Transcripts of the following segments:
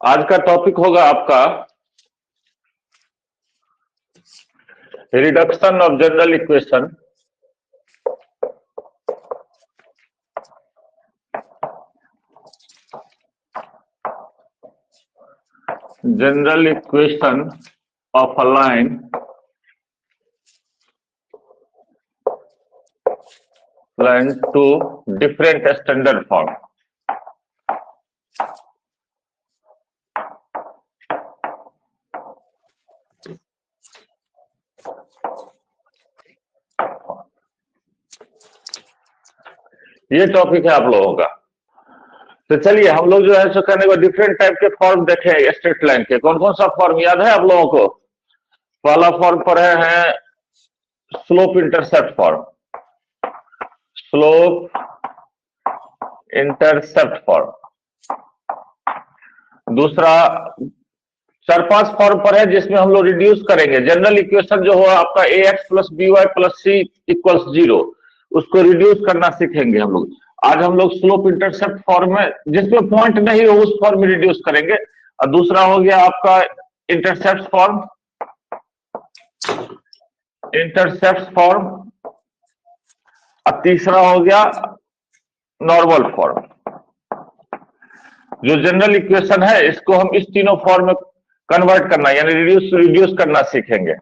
आज का टॉपिक होगा आपका reduction of general equation of a line to different standard form. ये टॉपिक है आप लोगों का। तो चलिए हम लोग जो है सो करने को डिफरेंट टाइप के फॉर्म देखे स्ट्रेट लाइन के। कौन कौन सा फॉर्म याद है आप लोगों को? पहला फॉर्म पढ़े हैं slope intercept form, slope intercept form. दूसरा 4-5 फॉर्म पर है जिसमें हम लोग रिड्यूस करेंगे। जनरल इक्वेशन जो हो आपका ax plus B Y plus C equals 0, उसको रिड्यूस करना सीखेंगे हम लोग। आज हम लोग स्लोप इंटरसेप्ट फॉर्म में जिसमें पॉइंट नहीं हो उस फॉर्म में रिड्यूस करेंगे। और दूसरा हो गया आपका इंटरसेप्ट फॉर्म, और तीसरा हो गया नॉर्मल फॉर्म। जो जनरल इक्वेशन है इसको हम इस तीनों फॉर्म में कन्वर्ट करना यानी रिड्यूस करना सीखेंगे।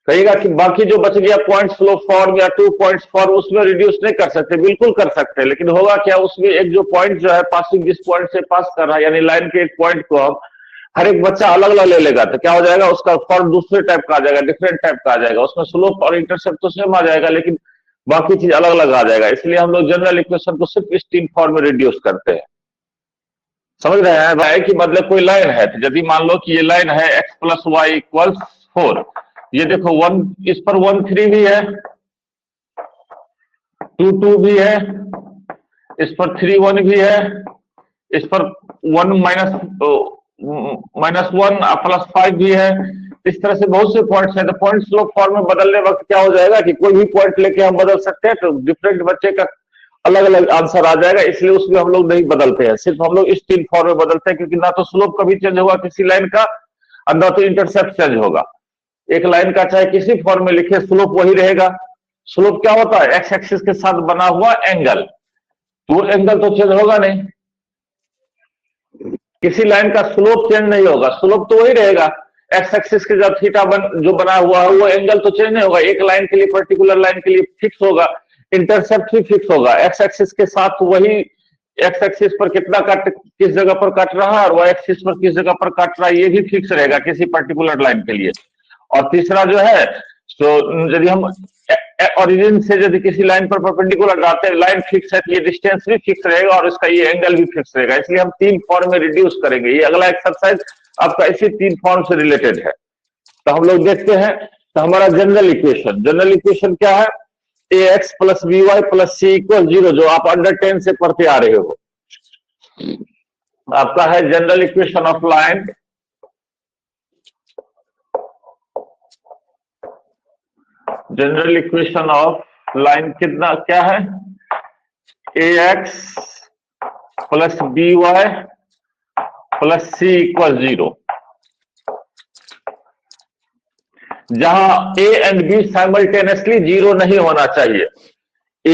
कहेगा कि बाकी जो बच गया पॉइंट स्लोप फॉर्म या 2 पॉइंट्स फॉर्म उसमें रिड्यूस नहीं कर सकते। बिल्कुल कर सकते हैं, लेकिन होगा क्या, उसमें एक जो पॉइंट जो है पासिंग जिस पॉइंट से पास कर रहा है यानी लाइन के एक पॉइंट को हम हर एक बच्चा अलग अलग ले लेगा तो क्या हो जाएगा, उसका फॉर्म दूसरे टाइप का आ जाएगा, डिफरेंट टाइप का आ जाएगा। उसमें स्लोप और इंटरसेप्ट तो सेम आ जाएगा लेकिन बाकी चीज अलग अलग आ जाएगा। इसलिए हम लोग जनरल इक्वेशन को सिर्फ इस 3 फॉर्म में रिड्यूस करते हैं। समझ रहे हैं भाई? कि मतलब कोई लाइन है तो यदि मान लो कि ये लाइन है x प्लस वाई इक्वल्स 4, ये देखो 1, इस पर 1 3 भी है, 2 2 भी है, इस पर 3 1 भी है, इस पर 1 माइनस 1 प्लस 5 भी है। इस तरह से बहुत से पॉइंट्स हैं। तो पॉइंट स्लोप फॉर्म में बदलने वक्त क्या हो जाएगा कि कोई भी पॉइंट लेके हम बदल सकते हैं, तो डिफरेंट बच्चे का अलग अलग आंसर आ जाएगा। इसलिए उसमें हम लोग नहीं बदलते हैं, सिर्फ हम लोग इस 3 फॉर्म में बदलते हैं, क्योंकि ना तो स्लोप कभी चेंज होगा किसी लाइन का और ना तो इंटरसेप्ट चेंज होगा। एक लाइन का चाहे किसी फॉर्म में लिखे स्लोप वही रहेगा। स्लोप क्या होता है? एक्स एक्सिस के साथ बना हुआ एंगल, तो एंगल तो चेंज होगा नहीं। किसी लाइन का स्लोप चेंज नहीं होगा, स्लोप तो वही रहेगा। एक्स एक्सिस के जब थीटा जो बना हुआ है वो एंगल तो चेंज नहीं होगा। एक लाइन के लिए, पर्टिकुलर लाइन के लिए फिक्स होगा, इंटरसेप्ट भी फिक्स होगा। एक्स एक्सिस के साथ वही, एक्स एक्सिस पर कितना कट किस जगह पर कट रहा है और वाई एक्सिस पर किस जगह पर कट रहा है ये भी फिक्स रहेगा किसी पर्टिकुलर लाइन के लिए। और तीसरा जो है, तो यदि हम ओरिजिन से यदि किसी लाइन पर परपेंडिकुलर जाते हैं, लाइन फिक्स है तो ये डिस्टेंस भी फिक्स रहेगा और इसका ये एंगल भी फिक्स रहेगा। इसलिए हम 3 फॉर्म में रिड्यूस करेंगे। ये अगला एक्सरसाइज आपका इसी 3 फॉर्म से रिलेटेड है। तो हम लोग देखते हैं। तो हमारा जनरल इक्वेशन क्या है? ax plus B Y plus C equal 0, जो आप अंडर 10 से पढ़ते आ रहे हो। आपका है जनरल इक्वेशन ऑफ लाइन कितना क्या है? ax plus B Y plus C equal 0, जहां a एंड b साइमल्टेनियसली 0 नहीं होना चाहिए। a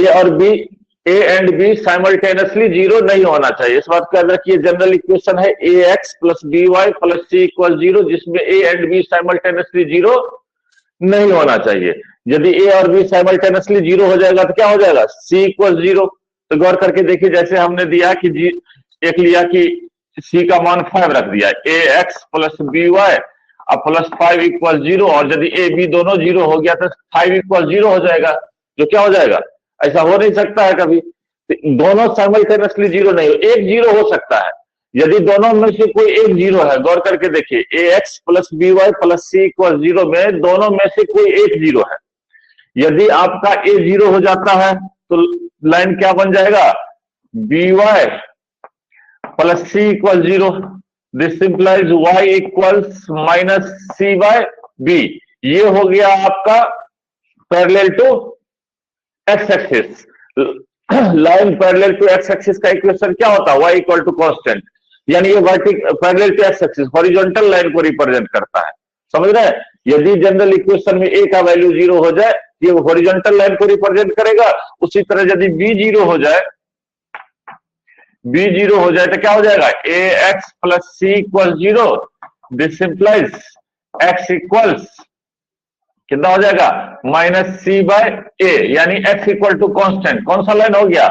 एंड b साइमल्टेनियसली 0 नहीं होना चाहिए। इस बात का याद रखिए। जनरल इक्वेशन है ax plus B Y plus C equal 0, जिसमें a एंड b साइमल्टेनियसली 0 नहीं होना चाहिए। यदि a और b साइमल्टेनियसली 0 हो जाएगा तो क्या हो जाएगा? c equal 0। तो गौर करके देखिए, जैसे हमने दिया कि एक लिया कि c का मान 5 रख दिया, ax प्लस बी वाई अब प्लस 5 इक्वल 0, और यदि ए बी दोनों 0 हो गया तो 5 इक्वल 0 हो जाएगा, जो क्या हो जाएगा? ऐसा हो नहीं सकता है कभी। दोनों साइमल्टेनियसली 0 नहीं हो, एक 0 हो सकता है। यदि दोनों में से कोई एक 0 है, गौर करके देखिए, ax plus B Y plus C equal 0 में दोनों में से कोई एक 0 है। यदि आपका a 0 हो जाता है तो लाइन क्या बन जाएगा? B Y plus C equal 0। This implies y equals minus C by B. ये हो गया आपका parallel to X axis. Line parallel to X axis का इक्वेशन क्या होता है? y equal to constant. यानी ये parallel to X axis horizontal line को रिप्रेजेंट करता है। समझ रहे हैं? यदि जनरल इक्वेशन में ए का वैल्यू 0 हो जाए, ये हॉरिजॉन्टल लाइन को रिप्रेजेंट करेगा। उसी तरह यदि बी 0 हो जाए, बी 0 हो जाए तो क्या हो जाएगा, A X plus C equal 0। This implies X equals कितना हो जाएगा, माइनस सी बाय ए, यानी एक्स इक्वल टू कांस्टेंट। कौन सा लाइन हो गया,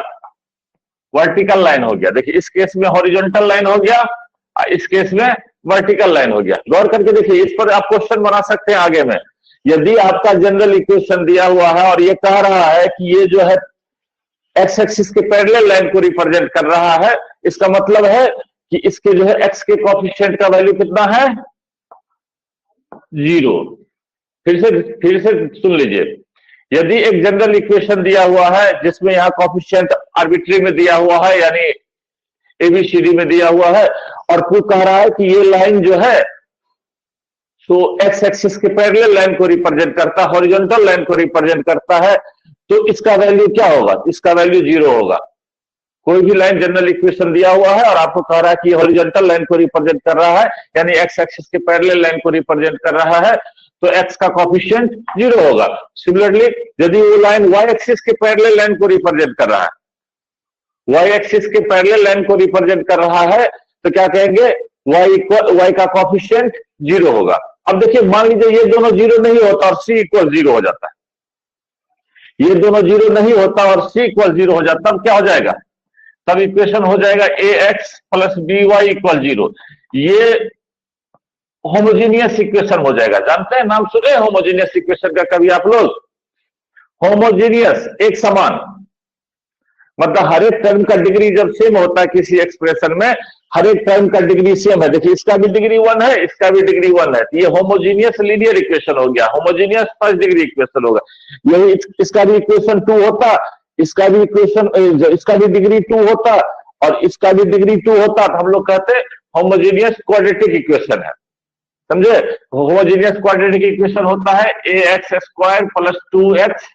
वर्टिकल लाइन हो गया। देखिए इस केस में हॉरिजॉन्टल लाइन हो गया, इस केस में वर्टिकल लाइन हो गया। गौर करके देखिए, इस पर आप क्वेश्चन बना सकते हैं आगे में। यदि आपका जनरल इक्वेशन दिया हुआ है और ये कह रहा है कि ये जो है एक्स एक्सिस के पैरेलल लाइन को रिप्रेजेंट कर रहा है, इसका मतलब है कि इसके जो है एक्स के कोएफिशिएंट का वैल्यू कितना है, 0। फिर से सुन लीजिए, यदि एक जनरल इक्वेशन दिया हुआ है जिसमें यहां कोएफिशिएंट आर्बिट्री में दिया हुआ है, यानी एबीसीडी में दिया हुआ है, और फिर कह रहा है कि ये लाइन जो है तो एक्स एक्सिस के पैरेलल लाइन को रिप्रेजेंट करता है, हॉरिजॉन्टल लाइन को रिप्रेजेंट करता है, तो इसका वैल्यू क्या होगा, इसका वैल्यू 0 होगा। कोई भी लाइन जनरल इक्वेशन दिया हुआ है और आपको कह रहा है कि हॉरिजॉन्टल लाइन को रिप्रेजेंट कर रहा है, यानी एक्स एक्सिस के पैरेलल लाइन को रिप्रेजेंट कर रहा है, तो एक्स का कोएफिशिएंट 0 होगा। सिमिलरली यदि वो लाइन वाई एक्सिस के पैरेलल लाइन को रिप्रेजेंट कर रहा है, वाई एक्सिस के पैरेलल लाइन को रिप्रेजेंट कर रहा है, तो क्या कहेंगे, वाई का कोएफिशिएंट 0 होगा। अब देखिए, मान लीजिए ये दोनों 0 नहीं होता और सी इक्वल 0 हो जाता है, ये दोनों 0 नहीं होता और सी इक्वल 0 हो जाता, तब क्या हो जाएगा, तब इक्वेशन हो जाएगा A X plus B Y equal 0। ये होमोजीनियस इक्वेशन हो जाएगा। जानते हैं, नाम सुने होमोजीनियस इक्वेशन का कभी आप लोग? होमोजीनियस, एक समान, मतलब हर एक टर्म का डिग्री जब सेम होता है किसी एक्सप्रेशन में, हर एक टर्म का डिग्री सेम है। देखिए इसका भी डिग्री 1 है, इसका भी डिग्री 1 है, ये होमोजीनियस लीनियर इक्वेशन हो गया, होमोजीनियस फर्स्ट डिग्री इक्वेशन होगा। यही इसका भी इक्वेशन 2 होता, इसका भी इक्वेशन, इसका भी डिग्री 2 होता और इसका भी डिग्री 2 होता, तो हम लोग कहते हैं होमोजीनियस क्वाड्रेटिक इक्वेशन है। समझे? होमोजीनियस क्वाड्रेटिक इक्वेशन होता है A X square plus 2x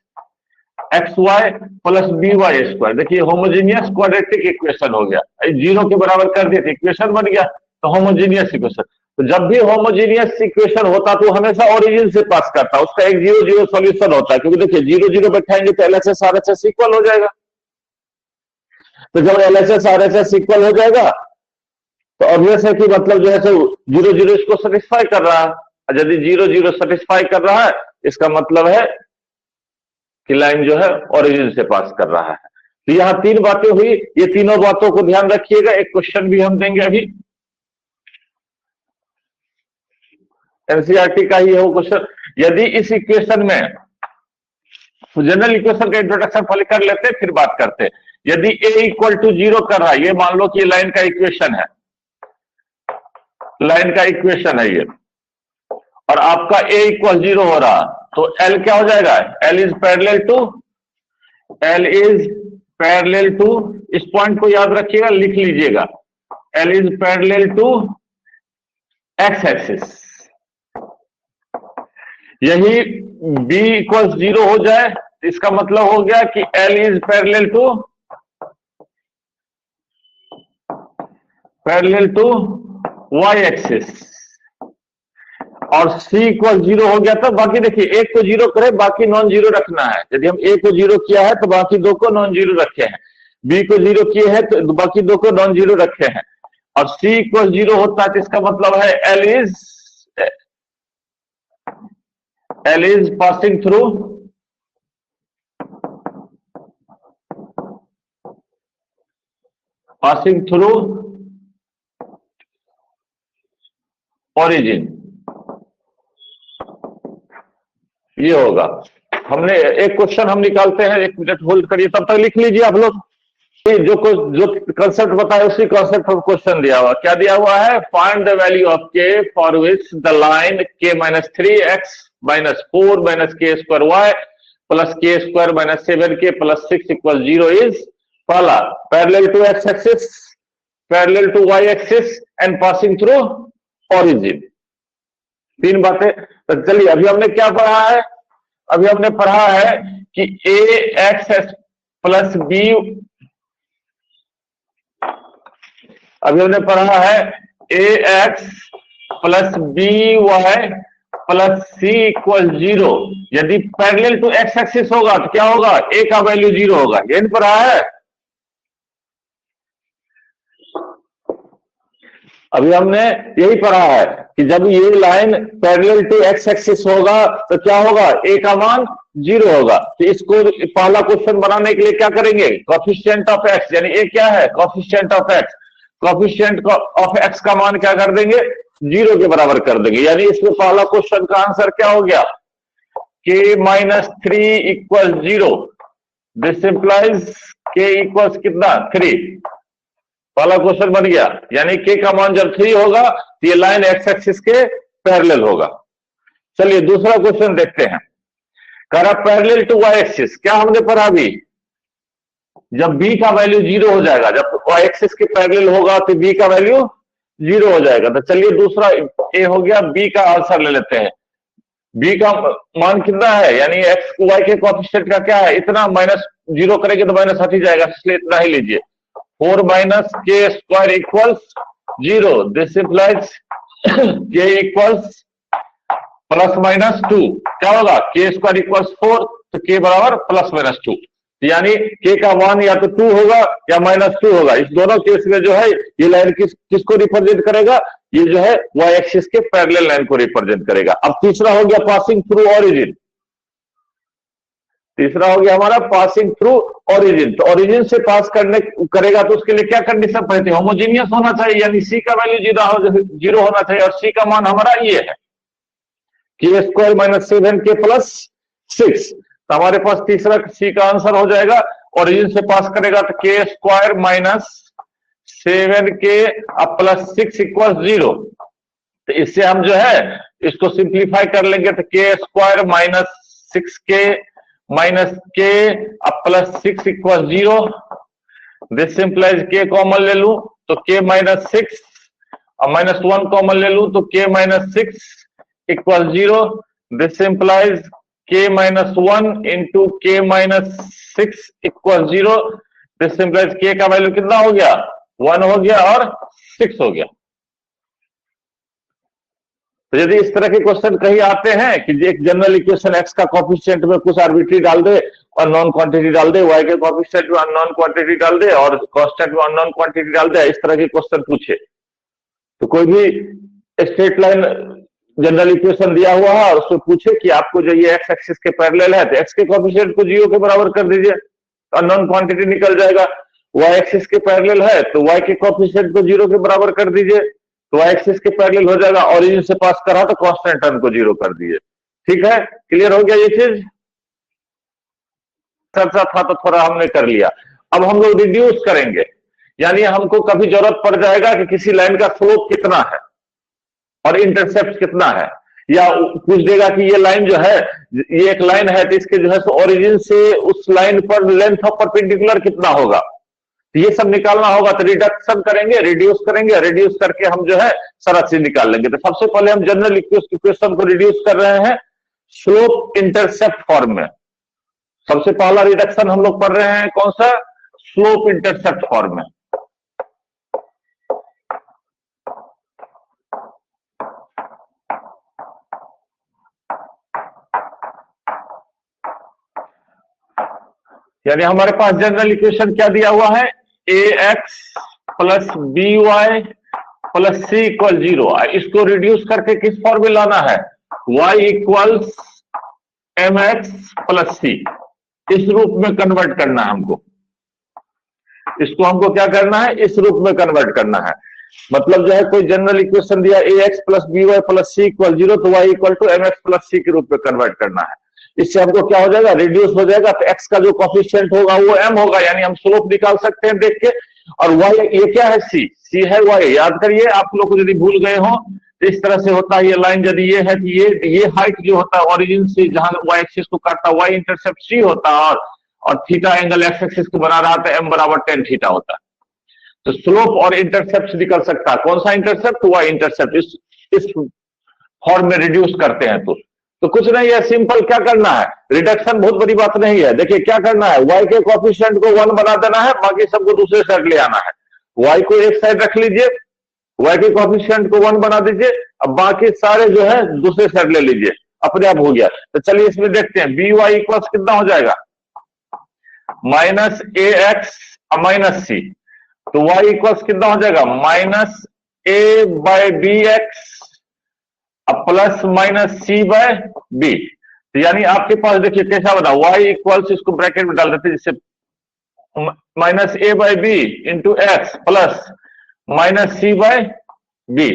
X Y plus B Y square. देखिए होमोजीनियस क्वाड्रेटिक इक्वेशन हो गया, 0 के बराबर कर दिए तो इक्वेशन बन गया, तो होमोजीनियस इक्वेशन। तो जब भी होमोजीनियस इक्वेशन होता तो हमेशा ओरिजिन से पास करता, उसका एक 0-0 सॉल्यूशन होता है, क्योंकि देखिए 0-0 बैठाएंगे तो एलएचएस आरएचएस इक्वल हो जाएगा। तो जब एलएचएस आरएचएस इक्वल हो जाएगा तो ऑब्वियस है कि मतलब जो है 0-0 इसको सेटिस्फाई कर रहा है। यदि 0-0 सेटिस्फाई कर रहा है, इसका मतलब है कि लाइन जो है ओरिजिन से पास कर रहा है। तो यहां 3 बातें हुई, ये तीनों बातों को ध्यान रखिएगा। एक क्वेश्चन भी हम देंगे अभी, एनसीईआरटी का ही है वो क्वेश्चन। यदि इस इक्वेशन में, जनरल इक्वेशन का इंट्रोडक्शन पहले कर लेते हैं फिर बात करते हैं। यदि a इक्वल टू 0 कर रहा है, ये मान लो कि ये लाइन का इक्वेशन है, लाइन का इक्वेशन है ये, और आपका a इक्वल 0 हो रहा, तो L क्या हो जाएगा, L इज पैरेलल टू, इस पॉइंट को याद रखिएगा, लिख लीजिएगा, L is parallel to X axis. यही b इक्वल 0 हो जाए, इसका मतलब हो गया कि L is parallel to Y axis, और c इक्वल 0 हो गया था। बाकी देखिए, एक को 0 करे, बाकी नॉन जीरो रखना है। यदि हम a को 0 किया है तो बाकी 2 को नॉन जीरो रखे हैं, b को 0 किए हैं तो बाकी 2 को नॉन जीरो रखे हैं, और c इक्वल 0 होता है तो इसका मतलब है L is passing through origin. ये होगा। हमने एक क्वेश्चन हम निकालते हैं, 1 मिनट होल्ड करिए, तब तक लिख लीजिए आप लोग। जो कंसेप्ट बताया उसी कंसेप्ट पर क्वेश्चन दिया हुआ, क्या दिया हुआ है, find the value of k for which the line k-3x -4 k square y plus k square -7k plus 6 equal 0 is, पहला parallel to x axis, parallel to y axis and passing through origin. 3 बातें। तो चलिए, अभी हमने क्या पढ़ा है, अभी हमने पढ़ा है कि ax प्लस b अभी हमने पढ़ा है A X plus B Y plus C equal 0। यदि पैरेलल टू एक्स एक्सिस होगा तो क्या होगा, ए का वैल्यू 0 होगा। ये नहीं पढ़ा है? अभी हमने यही पढ़ा है कि जब ये line parallel to X axis होगा तो क्या होगा, ए का मान 0 होगा। तो इसको पहला क्वेश्चन बनाने के लिए क्या करेंगे, कोएफिशिएंट ऑफ एक्स, यानी ए क्या है, coefficient of x, coefficient of x का मान क्या कर देंगे, 0 के बराबर कर देंगे। यानी इसमें पहला क्वेश्चन का आंसर क्या हो गया, k-3 equal 0। This implies k equals कितना, 3। पहला क्वेश्चन बन गया, यानी k का मान जब 3 होगा तो ये लाइन एक्स एक्सिस के पैरेलल होगा। चलिए दूसरा क्वेश्चन देखते हैं। कह रहा पैरेलल टू वाई एक्सिस, क्या हमने पढ़ा अभी, जब b का वैल्यू 0 हो जाएगा, जब वाई एक्सिस के पैरेलल होगा तो b का वैल्यू 0 हो जाएगा। तो चलिए दूसरा ए हो गया, b का आंसर ले लेते हैं। b का मान कितना है, यानी एक्स वाई के कोएफिशिएंट का क्या है, इतना, माइनस 0 करेंगे तो माइनस हट ही जाएगा, इसलिए इतना ही लीजिए। 4 माइनस के स्क्वायर इक्वल्स 0। दिस इंप्लाइज के इक्वल्स प्लस माइनस 2। क्या होगा, के स्क्वायर इक्वल्स 4, तो के बराबर प्लस माइनस 2। यानी के का मान या तो 2 होगा या माइनस 2 होगा। इस दोनों केस में जो है ये लाइन किसको रिप्रेजेंट करेगा, ये जो है वाई एक्सिस के पैरेलल लाइन को रिप्रेजेंट करेगा। अब तीसरा हो गया पासिंग थ्रू ओरिजिन। तीसरा हो गया हमारा पासिंग थ्रू ओरिजिन। तो ओरिजिन से पास करेगा तो उसके लिए क्या कंडीशन पड़ती है, होमोजीनियस होना चाहिए, यानी सी का वैल्यू 0 होना चाहिए, और सी का मान हमारा ये है के स्क्वायर माइनस 7 के प्लस 6। तो हमारे पास तीसरा सी का आंसर हो जाएगा। ओरिजिन से पास करेगा तो के स्क्वायर माइनस 7 के प्लस 6 इक्वल 0। तो इससे हम जो है इसको सिंप्लीफाई कर लेंगे, तो के स्क्वायर माइनस 6 के माइनस के प्लस 6 इक्वल 0। दिस इंप्लाइज के कॉमन ले लूं तो के माइनस 6 और माइनस 1 कॉमन ले लूं तो K minus 6 equal 0। This implies k minus 1 into K minus 6 equal 0। This implies k का वैल्यू कितना हो गया, 1 हो गया और 6 हो गया। तो यदि इस तरह के क्वेश्चन कहीं आते हैं कि एक जनरल इक्वेशन x का कोएफिशिएंट में कुछ आर्बिट्री डाल दे और नॉन क्वांटिटी डाल दे, y के कोएफिशिएंट में अननोन क्वांटिटी डाल दे और कांस्टेंट में अननोन क्वांटिटी डाल दे, इस तरह के क्वेश्चन पूछे तो कोई भी स्ट्रेट लाइन जनरल इक्वेशन दिया हुआ है और उससे पूछे कि आपको जो ये एक्स एक्सिस के पैरेलल है तो एक्स के कोएफिशिएंट को 0 के बराबर कर दीजिए, अननोन क्वांटिटी निकल जाएगा। वाई एक्सिस के पैरेलल है तो वाई के कोएफिशिएंट को 0 के बराबर कर दीजिए, तो वाई एक्सिस के पैरेलल हो जाएगा। ओरिजिन से पास करा तो कांस्टेंट टर्म को 0 कर दीजिए। ठीक है, क्लियर हो गया ये चीज, चर्चा था तो थोड़ा हमने कर लिया। अब हम लोग रिड्यूस करेंगे, यानी हमको कभी जरूरत पड़ जाएगा कि किसी लाइन का स्लोप कितना है और इंटरसेप्ट कितना है, या पूछ देगा कि ये लाइन जो है, ये एक लाइन है तो इसके जो है ओरिजिन से उस लाइन पर लेंथ ऑफ परपेंडिकुलर कितना होगा, तो ये सब निकालना होगा। तो रिडक्शन करेंगे, रिड्यूस करेंगे, रिड्यूस करके हम जो है सारा चीज निकाल लेंगे। तो सबसे पहले हम जनरल इक्वेशन को रिड्यूस कर रहे हैं स्लोप इंटरसेप्ट फॉर्म में। सबसे पहला रिडक्शन हम लोग पढ़ रहे हैं कौन सा, स्लोप इंटरसेप्ट फॉर्म में। यानी हमारे पास जनरल इक्वेशन क्या दिया हुआ है, A X plus B Y plus C equal 0। इसको रिड्यूस करके किस फॉर्म में लाना है, y equals M X plus C, इस रूप में कन्वर्ट करना है हमको। इसको हमको क्या करना है, इस रूप में कन्वर्ट करना है। मतलब जो है कोई जनरल इक्वेशन दिया A X plus B Y plus C equal 0, तो y equal to M X plus C के रूप में कन्वर्ट करना है। इससे हमको क्या हो जाएगा, रिड्यूस हो जाएगा। तो x का जो कोएफिशिएंट होगा वो m होगा, यानी हम स्लोप निकाल सकते हैं देख के। और y ये क्या है, c है y, याद करिए। आप लोग को यदि भूल गए हो तो इस तरह से होता है, ये लाइन यदि ये है तो ये हाइट जो होता है ओरिजिन से जहां y एक्सिस को काटता है y इंटरसेप्ट c होता है, और थीटा एंगल x एक्सिस को बना रहा था m बराबर tan थीटा होता है। तो स्लोप और इंटरसेप्ट निकल सकता है। कौन सा इंटरसेप्ट, y इंटरसेप्ट। इस फॉर्म में रिड्यूस करते हैं तो कुछ नहीं है, सिंपल क्या करना है, रिडक्शन बहुत बड़ी बात नहीं है। देखिए क्या करना है, y के कोएफिशिएंट को 1 बना देना है, बाकी सबको दूसरे साइड ले आना है। y को एक साइड रख लीजिए, y के कोएफिशिएंट को 1 बना दीजिए, अब बाकी सारे जो है दूसरे साइड ले लीजिए, अपने आप हो गया। तो चलिए इसमें देखते हैं बी वाई इक्वल्स कितना हो जाएगा, minus A X minus C, तो y इक्वल्स कितना हो जाएगा, minus A by B X plus minus C by B. तो यानी आपके पास देखिए कैसा बना, y इक्वल्स, इसको ब्रैकेट में डाल देते हैं, जिससे minus A by B into X plus minus C by B.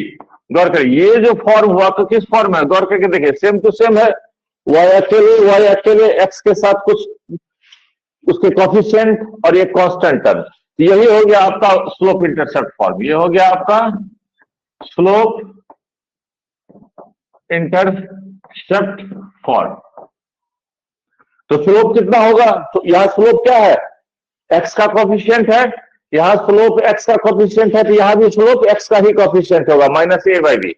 गौर करिए ये जो फॉर्म हुआ तो किस फॉर्म है, गौर करके देखिए सेम टू सेम है, y अकेले x के साथ कुछ उसके कोएफिशिएंट और ये कांस्टेंट टर्म, तो यही हो गया आपका स्लोप इंटरसेप्ट फॉर्म, ये हो गया आपका स्लोप इंटरसेप्ट फॉर्म। तो स्लोप कितना होगा, तो यहां स्लोप क्या है, x का कोएफिशिएंट है, यहां स्लोप x का कोएफिशिएंट है, तो यहां भी स्लोप x का ही कोएफिशिएंट होगा माइनस ए बाई बी।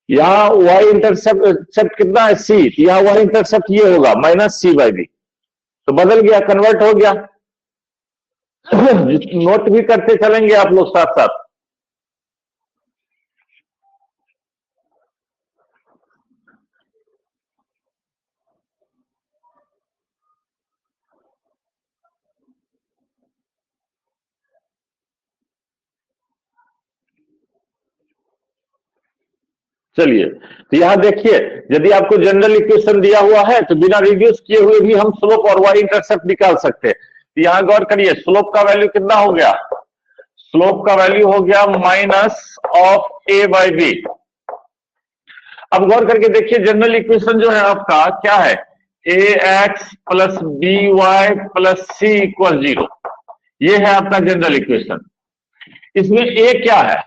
यहां y इंटरसेप्ट कितना है c, यहां y इंटरसेप्ट ये होगा माइनस c बाई बी। तो बदल गया, कन्वर्ट हो गया। नोट भी करते चलेंगे आप लोग साथ साथ। चलिए तो यहां देखिए, यदि आपको जनरल इक्वेशन दिया हुआ है तो बिना रिड्यूस किए हुए भी हम स्लोप और वाई इंटरसेप्ट निकाल सकते हैं। तो यहां गौर करिए, स्लोप का वैल्यू कितना हो गया, स्लोप का वैल्यू हो गया minus of A by B. अब गौर करके देखिए जनरल इक्वेशन जो है आपका क्या है, A X plus B Y plus C equal 0, ये है आपका जनरल इक्वेशन। इसमें ए क्या है,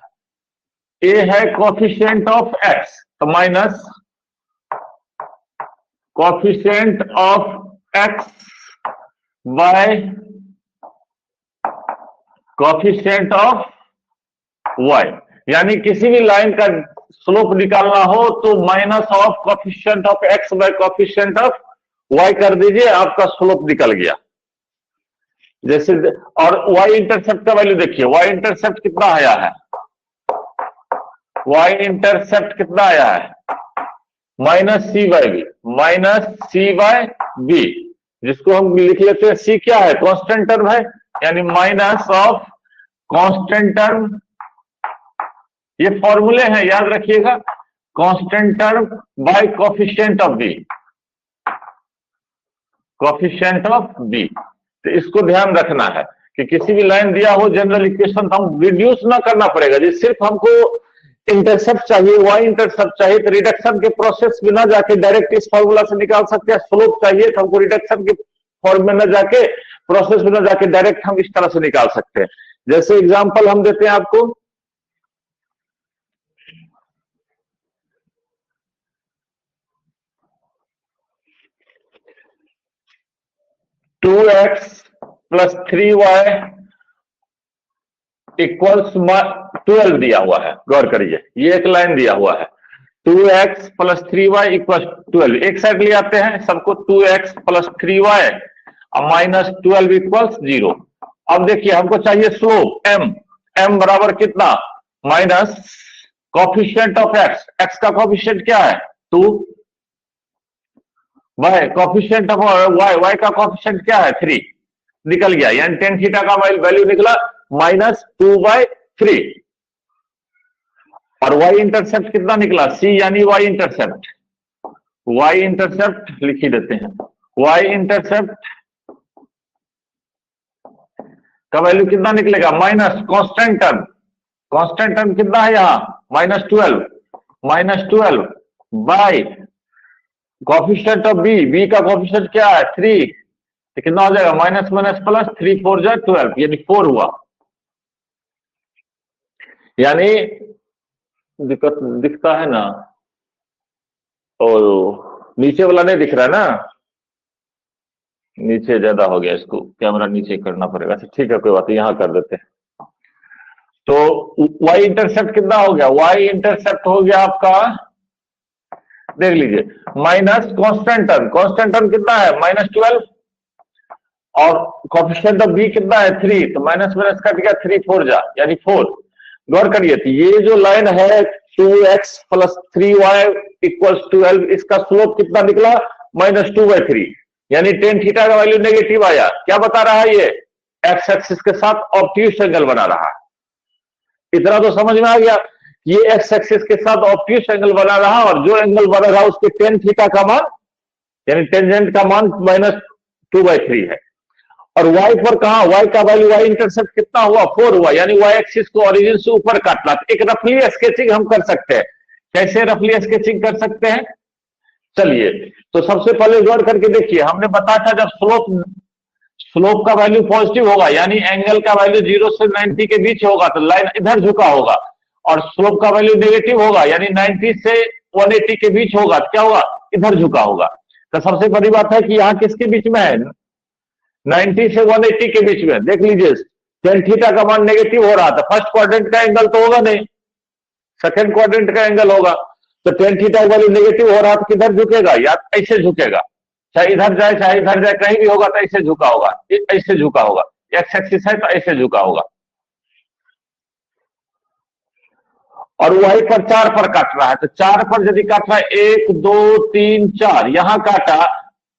ए है कोएफिशिएंट ऑफ एक्स, तो minus coefficient of X by coefficient of Y, यानी किसी भी लाइन का स्लोप निकालना हो तो minus of coefficient of X by coefficient of Y कर दीजिए, आपका स्लोप निकल गया। जैसे और वाई इंटरसेप्ट का वैल्यू देखिए, वाई इंटरसेप्ट कितना आया है, वाई इंटरसेप्ट कितना आया है, minus C by B, minus C by B, जिसको हम लिख लेते हैं सी क्या है, कांस्टेंट टर्म है, यानी माइनस ऑफ कांस्टेंट टर्म। ये फॉर्मूले हैं याद रखिएगा, constant term by coefficient of B, coefficient of B. तो इसको ध्यान रखना है कि किसी भी लाइन दिया हो जनरल इक्वेशन तो हम रिड्यूस ना करना पड़ेगा, जी सिर्फ हमको इंटरसेप्ट चाहिए, वाई इंटरसेप्ट चाहिए तो रिडक्शन के प्रोसेस में ना जाके डायरेक्ट इस फॉर्मूला से निकाल सकते हैं। स्लोप चाहिए तो हमको रिडक्शन के फॉर्म में ना जाके, प्रोसेस में ना जाके डायरेक्ट हम इस तरह से निकाल सकते हैं। जैसे एग्जांपल हम देते हैं आपको, to x plus 3y equals 12 दिया हुआ है। गौर करिए ये एक लाइन दिया हुआ है, 2x प्लस 3y इक्वल 12, एक साइड ले आते हैं सबको, 2x plus 3y minus 12 equals 0। अब देखिए हमको चाहिए स्लोप m, m बराबर कितना, minus coefficient of x, x का कोएफिशिएंट क्या है 2, y coefficient of y, y का कोएफिशिएंट क्या है 3, निकल गया, यानी tan थीटा का वैल्यू निकला माइनस 2/3। और y इंटरसेप्ट कितना निकला c, यानी y इंटरसेप्ट, y इंटरसेप्ट लिख ही देते हैं, y इंटरसेप्ट का वैल्यू कितना निकलेगा, minus constant term, constant term कितना है यहां minus 12 by coefficient of b, b का कोएफिशिएंट क्या है 3, तो कितना हो जाएगा माइनस माइनस प्लस, 3 4 जा 12, यानी 4 हुआ। यानी दिक्कत दिखता है ना, और नीचे वाला नहीं दिख रहा है ना, नीचे ज्यादा हो गया, इसको कैमरा नीचे करना पड़ेगा। अच्छा ठीक है कोई बात नहीं, यहां कर देते हैं। तो y इंटरसेप्ट कितना हो गया, y इंटरसेप्ट हो गया आपका, देख लीजिए minus constant term, constant term कितना है माइनस 12, और कोफिशिएंट ऑफ बी कितना है 3, तो माइनस माइनस कट गया, 3 4 जा यानी 4। गौर करिए, तो ये जो लाइन है 2x प्लस 3y इक्वल्स 12, इसका स्लोप कितना निकला -2/3, यानी टेन थीटा का वैल्यू नेगेटिव आया। क्या बता रहा है ये? एक्स एक्सिस के साथ ऑब्ट्यूस एंगल बना रहा है। इतना तो समझ में आ गया, ये एक्स एक्सिस के साथ ऑब्ट्यूस एंगल बना रहा, और जो एंगल बना रहा उसके टेन थीटा का मान यानी टेंजेंट का मान -2/3 है। और y पर कहा, y का वैल्यू, y इंटरसेप्ट कितना हुआ 4 हुआ, यानी y एक्सिस को ओरिजिन से ऊपर काटना। एक रफली स्केचिंग हम कर सकते हैं। कैसे रफली स्केचिंग कर सकते हैं? चलिए, तो सबसे पहले गौर करके देखिए, हमने बताया था जब स्लोप का वैल्यू पॉजिटिव होगा यानी एंगल का वैल्यू 0 से 90 के बीच होगा तो लाइन इधर झुका होगा, और स्लोप का वैल्यू नेगेटिव होगा यानी 90 से 180 के बीच होगा तो क्या होगा? इधर झुका होगा। तो सबसे बड़ी बात है कि यहां किसके बीच में है? 90 से 180 के बीच में। देख लीजिए, टेन थीटा का मान नेगेटिव हो रहा था, फर्स्ट क्वाड्रेंट का एंगल तो होगा नहीं, सेकंड क्वाड्रेंट का एंगल होगा। तो टेन थीटा का वैल्यू नेगेटिव हो रहा तो किधर झुकेगा? या ऐसे झुकेगा, चाहे इधर जाए चाहे इधर जाए, कहीं भी होगा तो ऐसे झुका होगा, ऐसे झुका होगा। एक्स एक्सिस है तो ऐसे झुका होगा। और वही पर 4 पर काट रहा है, तो 4 पर यदि काट रहा है 1 2 3 4 यहां काटा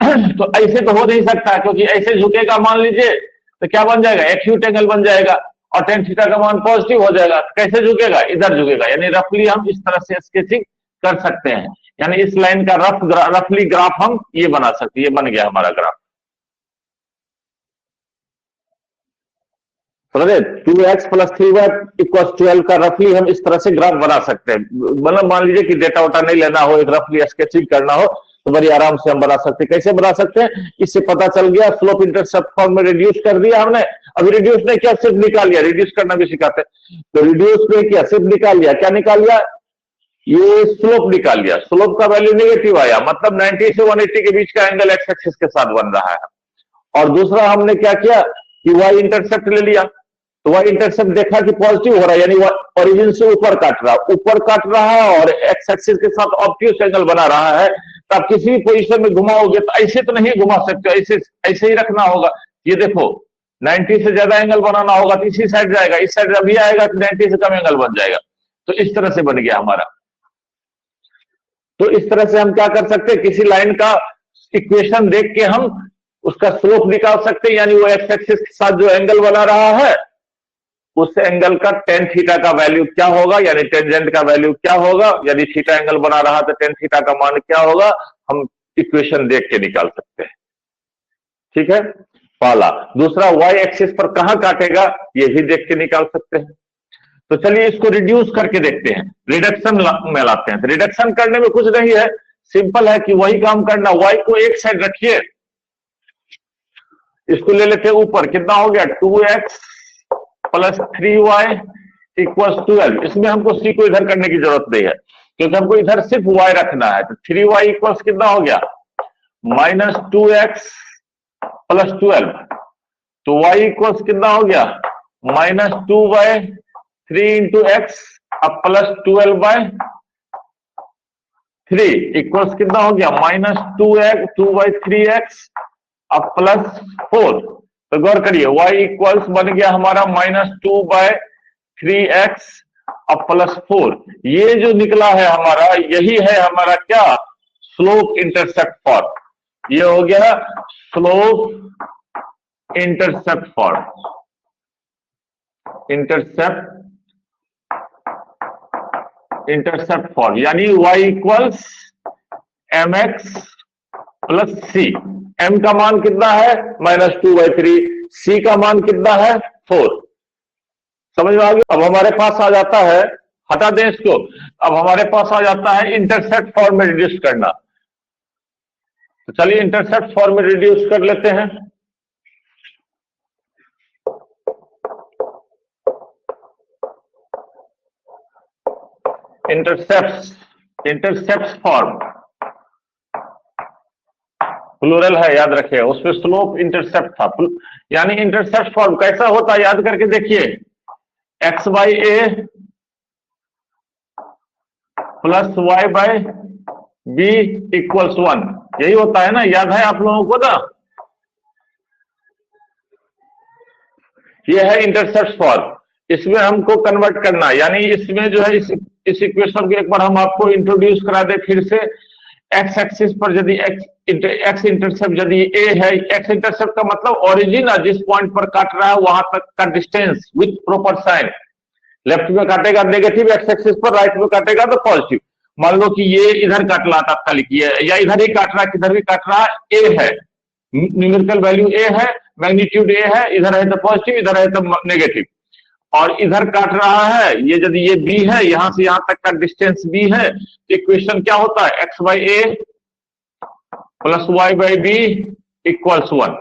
तो ऐसे तो हो नहीं सकता, क्योंकि ऐसे झुकेगा मान लीजिए तो क्या बन जाएगा? एक्यूट एंगल बन जाएगा, और टेन थीटा का मान पॉजिटिव हो जाएगा। कैसे झुकेगा? इधर झुकेगा। यानी रफली हम इस तरह से स्केचिंग कर सकते हैं, यानी इस लाइन का रफली ग्राफ हम ये बना सकते हैं। ये बन गया हमारा ग्राफ, समझे? 2x प्लस 3y इक्वल 12 का रफली हम इस तरह से ग्राफ बना सकते हैं। मतलब मान लीजिए कि डेटा वोटा नहीं लेना हो, एक रफली स्केचिंग करना हो तो बड़ी आराम से हम बना सकते हैं। कैसे बना सकते हैं? इससे पता चल गया, स्लोप इंटरसेप्ट फॉर्म में रिड्यूस कर दिया हमने। अभी रिड्यूस नहीं किया, सिर्फ निकाल लिया। रिड्यूस करना भी सिखाते हैं, तो रिड्यूस नहीं किया, सिर्फ निकाल लिया। क्या निकाल लिया? ये स्लोप निकाल लिया। स्लोप का वैल्यू नेगेटिव आया, मतलब 90 से 180 के बीच का एंगल एक्स एक्सिस के साथ बन रहा है। और दूसरा हमने क्या किया कि वाई इंटरसेप्ट ले लिया, तो वाई इंटरसेप्ट देखा कि पॉजिटिव हो रहा है, यानी ओरिजिन से ऊपर काट रहा है और एक्स एक्सिस के साथ ऑब्ट्यूस एंगल बना रहा है। तो आप किसी भी पोजीशन में घुमाओगे तो ऐसे तो नहीं घुमा सकते, ऐसे ही रखना होगा। ये देखो, 90 से ज्यादा एंगल बनाना होगा तो इसी साइड जाएगा, इस साइड जब भी आएगा तो 90 से कम एंगल बन जाएगा। तो इस तरह से बन गया हमारा। तो इस तरह से हम क्या कर सकते हैं, किसी लाइन का इक्वेशन देख के हम उसका स्लोप निकाल सकते हैं, यानी वो एक्स एक्सिस के साथ जो एंगल बना रहा है उस एंगल का टेन थीटा का वैल्यू क्या होगा, यानी टेंजेंट का वैल्यू क्या होगा, यदि थीटा एंगल बना रहा तो टेन थीटा का मान क्या होगा, हम इक्वेशन देख के निकाल सकते हैं। ठीक है, पहला। दूसरा, वाई एक्सिस पर कहां काटेगा ये भी देख के निकाल सकते हैं। तो चलिए इसको रिड्यूस करके देखते हैं, रिडक्शन में लाते हैं। तो रिडक्शन करने में कुछ नहीं है, सिंपल है कि वही काम करना। वाई को एक साइड रखिए, इसको ले लेते हैं ऊपर। कितना हो गया? 2x plus 3y equal 12। इसमें हमको c को इधर करने की जरूरत नहीं है, क्योंकि हमको इधर सिर्फ y रखना है। तो 3y इक्वल कितना हो गया? -2x plus 12। तो y इक्वल कितना हो गया? -2/3 इंटू एक्स अब प्लस 12/3 इक्वल कितना हो गया? -2/3x अब प्लस 4। तो गौर करिए, y इक्वल्स बन गया हमारा -2/3x अब प्लस 4। ये जो निकला है हमारा, यही है हमारा क्या? Slope intercept form. ये हो गया slope intercept form. Intercept form यानी y इक्वल्स mx प्लस सी। m का मान कितना है? -2/3। c का मान कितना है? 4। समझ में आ गया? अब हमारे पास आ जाता है, हटा दें इसको, अब हमारे पास आ जाता है इंटरसेप्ट फॉर्म में रिड्यूस करना। तो चलिए इंटरसेप्ट फॉर्म में रिड्यूस कर लेते हैं। इंटरसेप्ट फॉर्म प्लूरल है, याद रखिए। उसमें स्लोप इंटरसेप्ट था, यानी इंटरसेप्ट फॉर्म कैसा होता है याद करके देखिए। x/a प्लस y/b इक्वल्स 1, यही होता है ना? याद है आप लोगों को ना? ये है इंटरसेप्ट फॉर्म। इसमें हमको कन्वर्ट करना, यानी इसमें जो है इस इक्वेशन को एक बार हम आपको इंट्रोड्यूस करा दे फिर से। एक्स एक्सिस पर यदि एक्स इंटरसेप्ट यदि ए है, एक्स इंटरसेप्ट का मतलब ओरिजिन जिस पॉइंट पर काट रहा है वहां तक का distance with proper sign. Left में काटेगा नेगेटिव एक्स एक्सिस पर, राइट में काटेगा तो पॉजिटिव। मान लो कि ये इधर काट रहा तात्कालिक या इधर ही काट रहा, किधर भी काट रहा, ए है, न्यूमेरिकल वैल्यू ए है, मैग्नीट्यूड ए है, इधर है तो पॉजिटिव, इधर है तो नेगेटिव, और इधर काट रहा है ये, यदि ये बी है, यहां से यहां तक का डिस्टेंस बी है, तो इक्वेशन क्या होता है, X by A plus Y by B equals 1।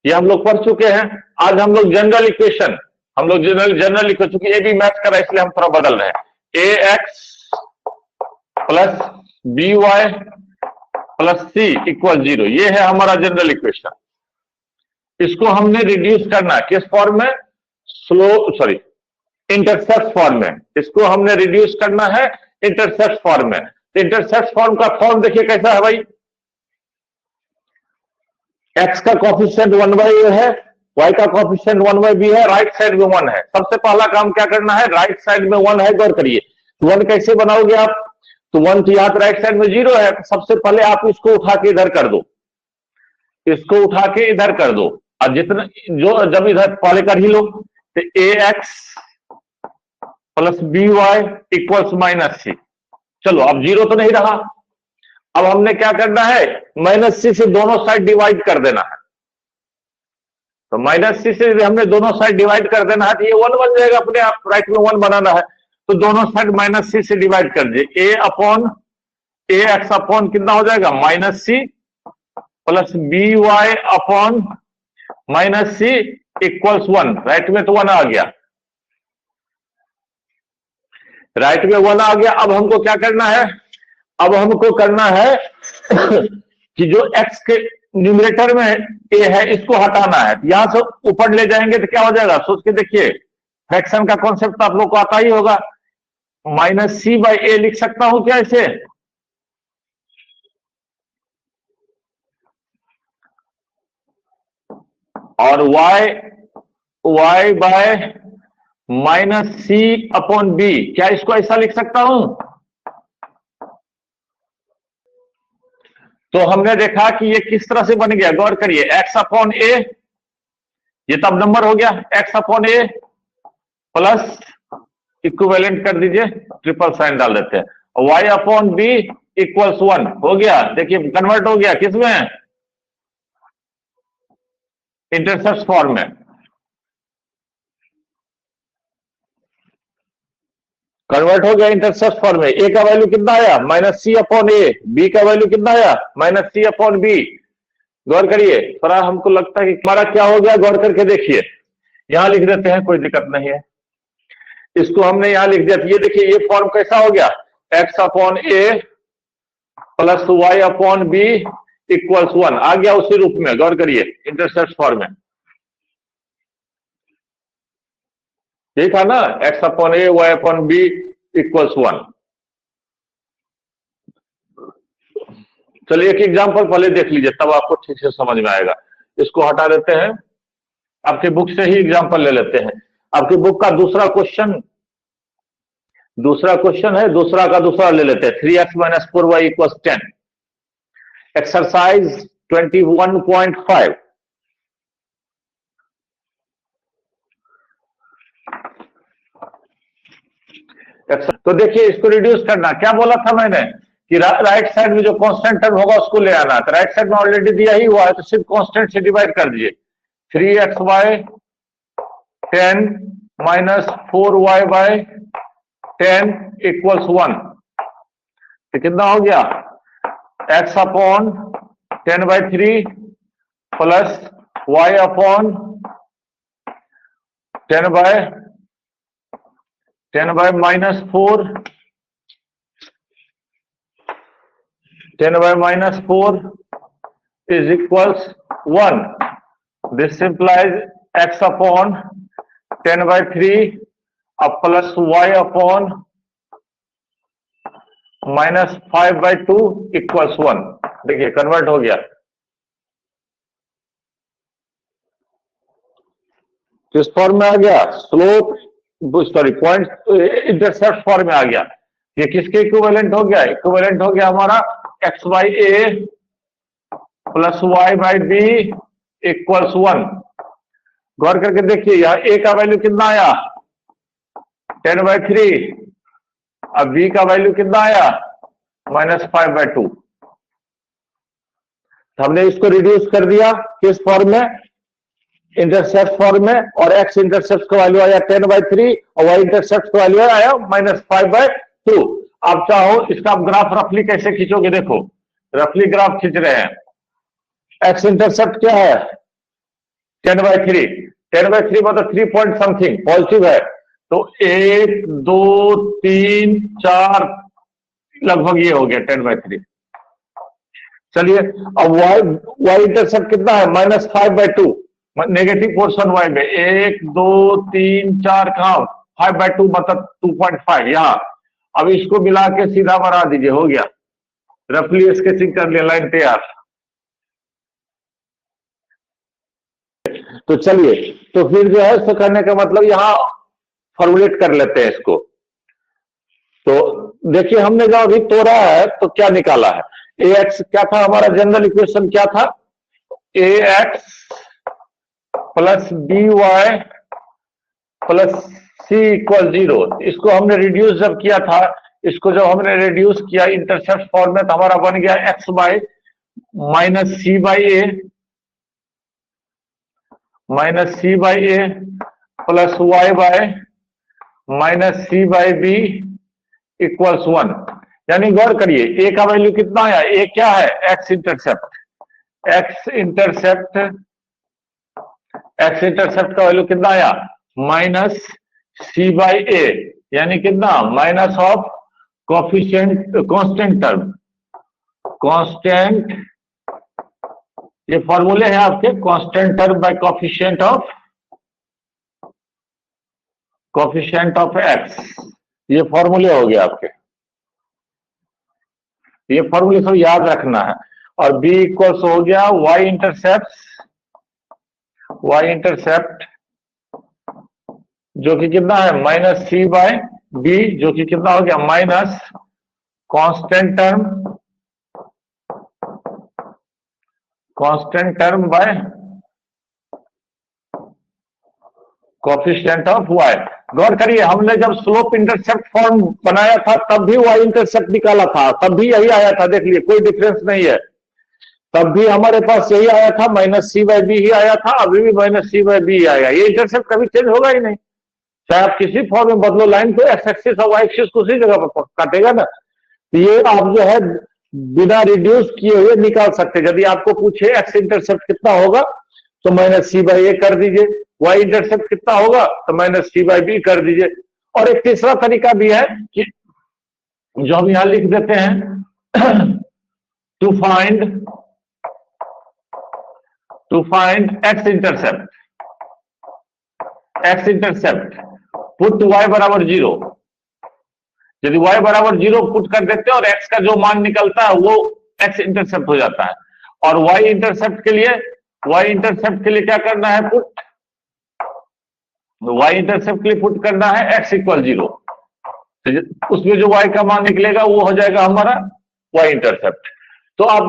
ये हम लोग पढ़ चुके हैं। आज हम लोग जनरल इक्वेशन, हम लोग जनरल इक्वेशन, चूंकि ए बी मैच कर रहा है इसलिए हम थोड़ा बदल रहे हैं। A X plus B Y plus C equal 0, ये है हमारा जनरल इक्वेशन। इसको हमने रिड्यूस करना है किस फॉर्म में, इंटरसेप्ट फॉर्म में। इसको हमने रिड्यूस करना है इंटरसेप्ट फॉर्म में। तो इंटरसेप्ट फॉर्म का फॉर्म देखिए कैसा है भाई, एक्स का कॉफिशिएंट 1/a है, वाई का कॉफिशिएंट 1/b है, राइट साइड में 1 है। सबसे पहला काम क्या करना है, राइट साइड में 1 है, गौर करिए। 1 कैसे बनाओगे आप, तो 1 तो यहां तो राइट साइड में 0 है, तो सबसे पहले आप इसको उठा के इधर कर दो, इसको उठा के इधर कर दो, और जितना जो जब इधर पहले कर ही लो, तो A X plus B Y equals minus C. चलो अब 0 तो नहीं रहा, अब हमने क्या करना है, माइनस सी से दोनों साइड डिवाइड कर देना है। तो माइनस सी से हमने दोनों साइड डिवाइड कर देना है, तो ये 1 बन जाएगा अपने आप, राइट में 1 बनाना है, तो दोनों साइड माइनस सी से डिवाइड कर दिए। ए एक्स अपॉन कितना हो जाएगा, minus C plus B Y upon minus C equals 1। Right में तो 1 आ गया, राइट में 1 आ गया। अब हमको क्या करना है, अब हमको करना है कि जो x के न्यूमरेटर में a है इसको हटाना है। यहां से ऊपर ले जाएंगे तो क्या हो जाएगा, सोच के देखिए, फ्रैक्शन का कॉन्सेप्ट तो आप लोग को आता ही होगा। माइनस सी बाई ए लिख सकता हूं क्या इसे, और y by minus C upon B, क्या इसको ऐसा लिख सकता हूं। तो हमने देखा कि ये किस तरह से बन गया, गौर करिए, x अपॉन ए, ये तब नंबर हो गया, x upon A plus equivalent कर दीजिए, ट्रिपल साइन डाल देते हैं, y अपॉन बी इक्वल्स 1 हो गया। देखिए कन्वर्ट हो गया किसमें, इंटरसेप्ट फॉर्म में। कन्वर्ट हो गया इंटरसेप्ट फॉर्म में। ए का वैल्यू कितना आया, माइनस सी अपॉन ए, बी का वैल्यू कितना आया, माइनस सी अपॉन बी। गौर करिए, थोड़ा हमको लगता है कि हमारा क्या हो गया, गौर करके देखिए, यहां लिख देते हैं, कोई दिक्कत नहीं है, इसको हमने यहां लिख दिया। ये देखिए ये फॉर्म कैसा हो गया, X upon A plus Y upon B equals 1 आ गया उसी रूप में। गौर करिए इंटरसेप्ट फॉर्म में, यही था ना, एक्स अपॉन ए वाई अपॉन बी इक्वल्स 1। चलिए एक एग्जांपल पहले देख लीजिए, तब आपको ठीक से समझ में आएगा। इसको हटा देते हैं, आपके बुक से ही एग्जांपल ले लेते हैं। आपकी बुक का दूसरा क्वेश्चन है, दूसरा का दूसरा ले लेते हैं। 3x minus 4y equals 10, exercise 21.5। तो देखिए इसको रिड्यूस करना, क्या बोला था मैंने कि राइट साइड में जो कांस्टेंट टर्म होगा उसको ले आना। तो राइट साइड में ऑलरेडी दिया ही हुआ है, तो सिर्फ कांस्टेंट से डिवाइड कर दीजिए। 3xy 10 minus 4y bye 10 equals 1, तो कितना हो गया, x upon 10/3 plus y upon 10 bye minus 4, 10 bye minus 4 is equals 1। This implies x upon 10/3 अब plus y upon minus 5/2 equals 1। देखिए कन्वर्ट हो गया। किस फॉर्म में आ गया? Slope, sorry point intercept form में आ गया। ये किसके इक्विवेलेंट हो गया? इक्विवेलेंट हो गया हमारा X by A plus Y by B equals 1। गौर करके देखिए, यहां ए का वैल्यू कितना आया? 10/3। अब बी का वैल्यू कितना आया? -5/2। हमने इसको रिड्यूस कर दिया किस फॉर्म में? इंटरसेप्ट फॉर्म में। और एक्स इंटरसेप्ट का वैल्यू आया 10/3 और वाई इंटरसेप्ट का वैल्यू आया -5/2। आप चाहो इसका आप ग्राफ रफली कैसे खींचोगे? देखो, रफली ग्राफ खींच रहे हैं। एक्स इंटरसेप्ट क्या है? 10/3। 10/3 मतलब 3 पॉइंट समथिंग पॉजिटिव है, तो 1 2 3 4 लगभग ये हो गया 10/3। चलिए, अब वाई इंटरसेप्ट कितना है? -5/2। नेगेटिव पोर्शन वाई में 1 2 3 4 कहां? 5/2 मतलब 2.5 यहां। अब इसको मिला के सीधा बना दीजिए, हो गया। रफली स्केचिंग कर लिया, लाइन तैयार। तो चलिए, तो फिर जो है इसको करने का मतलब यहां फॉर्मुलेट कर लेते हैं इसको। तो देखिए, हमने जो अभी तोड़ा है तो क्या निकाला है? ए एक्स क्या था हमारा? जनरल इक्वेशन क्या था? A X plus B Y plus C equal 0। इसको हमने रिड्यूस जब किया था, इसको जब हमने रिड्यूस किया इंटरसेप्ट फॉर्म में, तो हमारा बन गया X by minus C by A plus Y by minus C by B equals 1। यानी गौर करिए, ए का वैल्यू कितना आया? ए क्या है? एक्स इंटरसेप्ट का वैल्यू कितना आया? माइनस सी बाई ए, यानी कितना? Minus of coefficient constant term. Constant, ये फॉर्मूले हैं आपके, constant term by coefficient of x. ये फॉर्मूले हो गए आपके, ये फॉर्मूले सब याद रखना है। और बी इक्वल्स हो गया वाई इंटरसेप्ट जो कि कितना है? माइनस सी बाय बी, जो कि कितना हो गया? Minus constant term by coefficient of Y. गौर करिए, हमने जब स्लोप इंटरसेप्ट फॉर्म बनाया था तब भी वाई इंटरसेप्ट निकाला था, तब भी यही आया था। देख लिए, कोई डिफरेंस नहीं है। तब भी हमारे पास यही आया था, माइनस सी बाई बी ही आया था, अभी भी माइनस सी बाई बी आएगा। ये इंटरसेप्ट कभी चेंज होगा ही नहीं, चाहे आप किसी फॉर्म में बदलो लाइन को, एक्स एक्सिस और वाई एक्सिस को उसी जगह पर काटेगा ना। तो ये आप जो है बिना रिड्यूस किए हुए निकाल सकते। यदि आपको पूछे एक्स इंटरसेप्ट कितना होगा, तो माइनस सी बाई ए कर दीजिए। वाई इंटरसेप्ट कितना होगा, तो माइनस सी बाई बी कर दीजिए। और एक तीसरा तरीका भी है कि जो हम यहां लिख देते हैं, to find X intercept put Y बराबर 0। यदि y बराबर 0 पुट कर देते हैं और x का जो मान निकलता है वो x इंटरसेप्ट हो जाता है। और y इंटरसेप्ट के लिए क्या करना है? y इंटरसेप्ट के लिए पुट करना है x इक्वल 0। तो उसमें जो y का मान निकलेगा वो हो जाएगा हमारा y इंटरसेप्ट। तो आप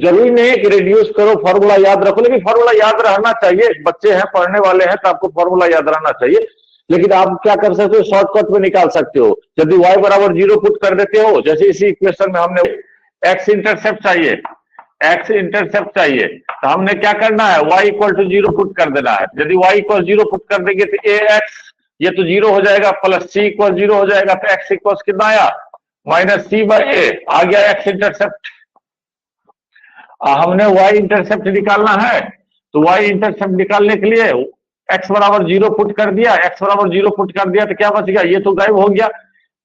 जरूरी नहीं है कि रिड्यूस करो, फॉर्मूला याद रखो, लेकिन फॉर्मूला याद रहना चाहिए। बच्चे हैं, पढ़ने वाले हैं, तो आपको फॉर्मूला याद रहना चाहिए। लेकिन आप क्या कर सकते हो? शॉर्टकट में निकाल सकते हो। यदि y बराबर 0 पुट कर देते हो, जैसे इसी इक्वेशन में हमने x इंटरसेप्ट चाहिए, तो हमने क्या करना है? y इक्वल टू 0 पुट कर देना है। यदि y इक्वल 0 पुट कर देंगे तो ax ये तो 0 हो जाएगा, प्लस c इक्वल 0 हो जाएगा, तो x इक्वल कितना आया? माइनस सी बाई ए आ गया x इंटरसेप्ट। हमने y इंटरसेप्ट निकालना है, तो y इंटरसेप्ट निकालने के लिए x बराबर 0 पुट कर दिया, तो क्या बच गया? ये तो गायब हो गया।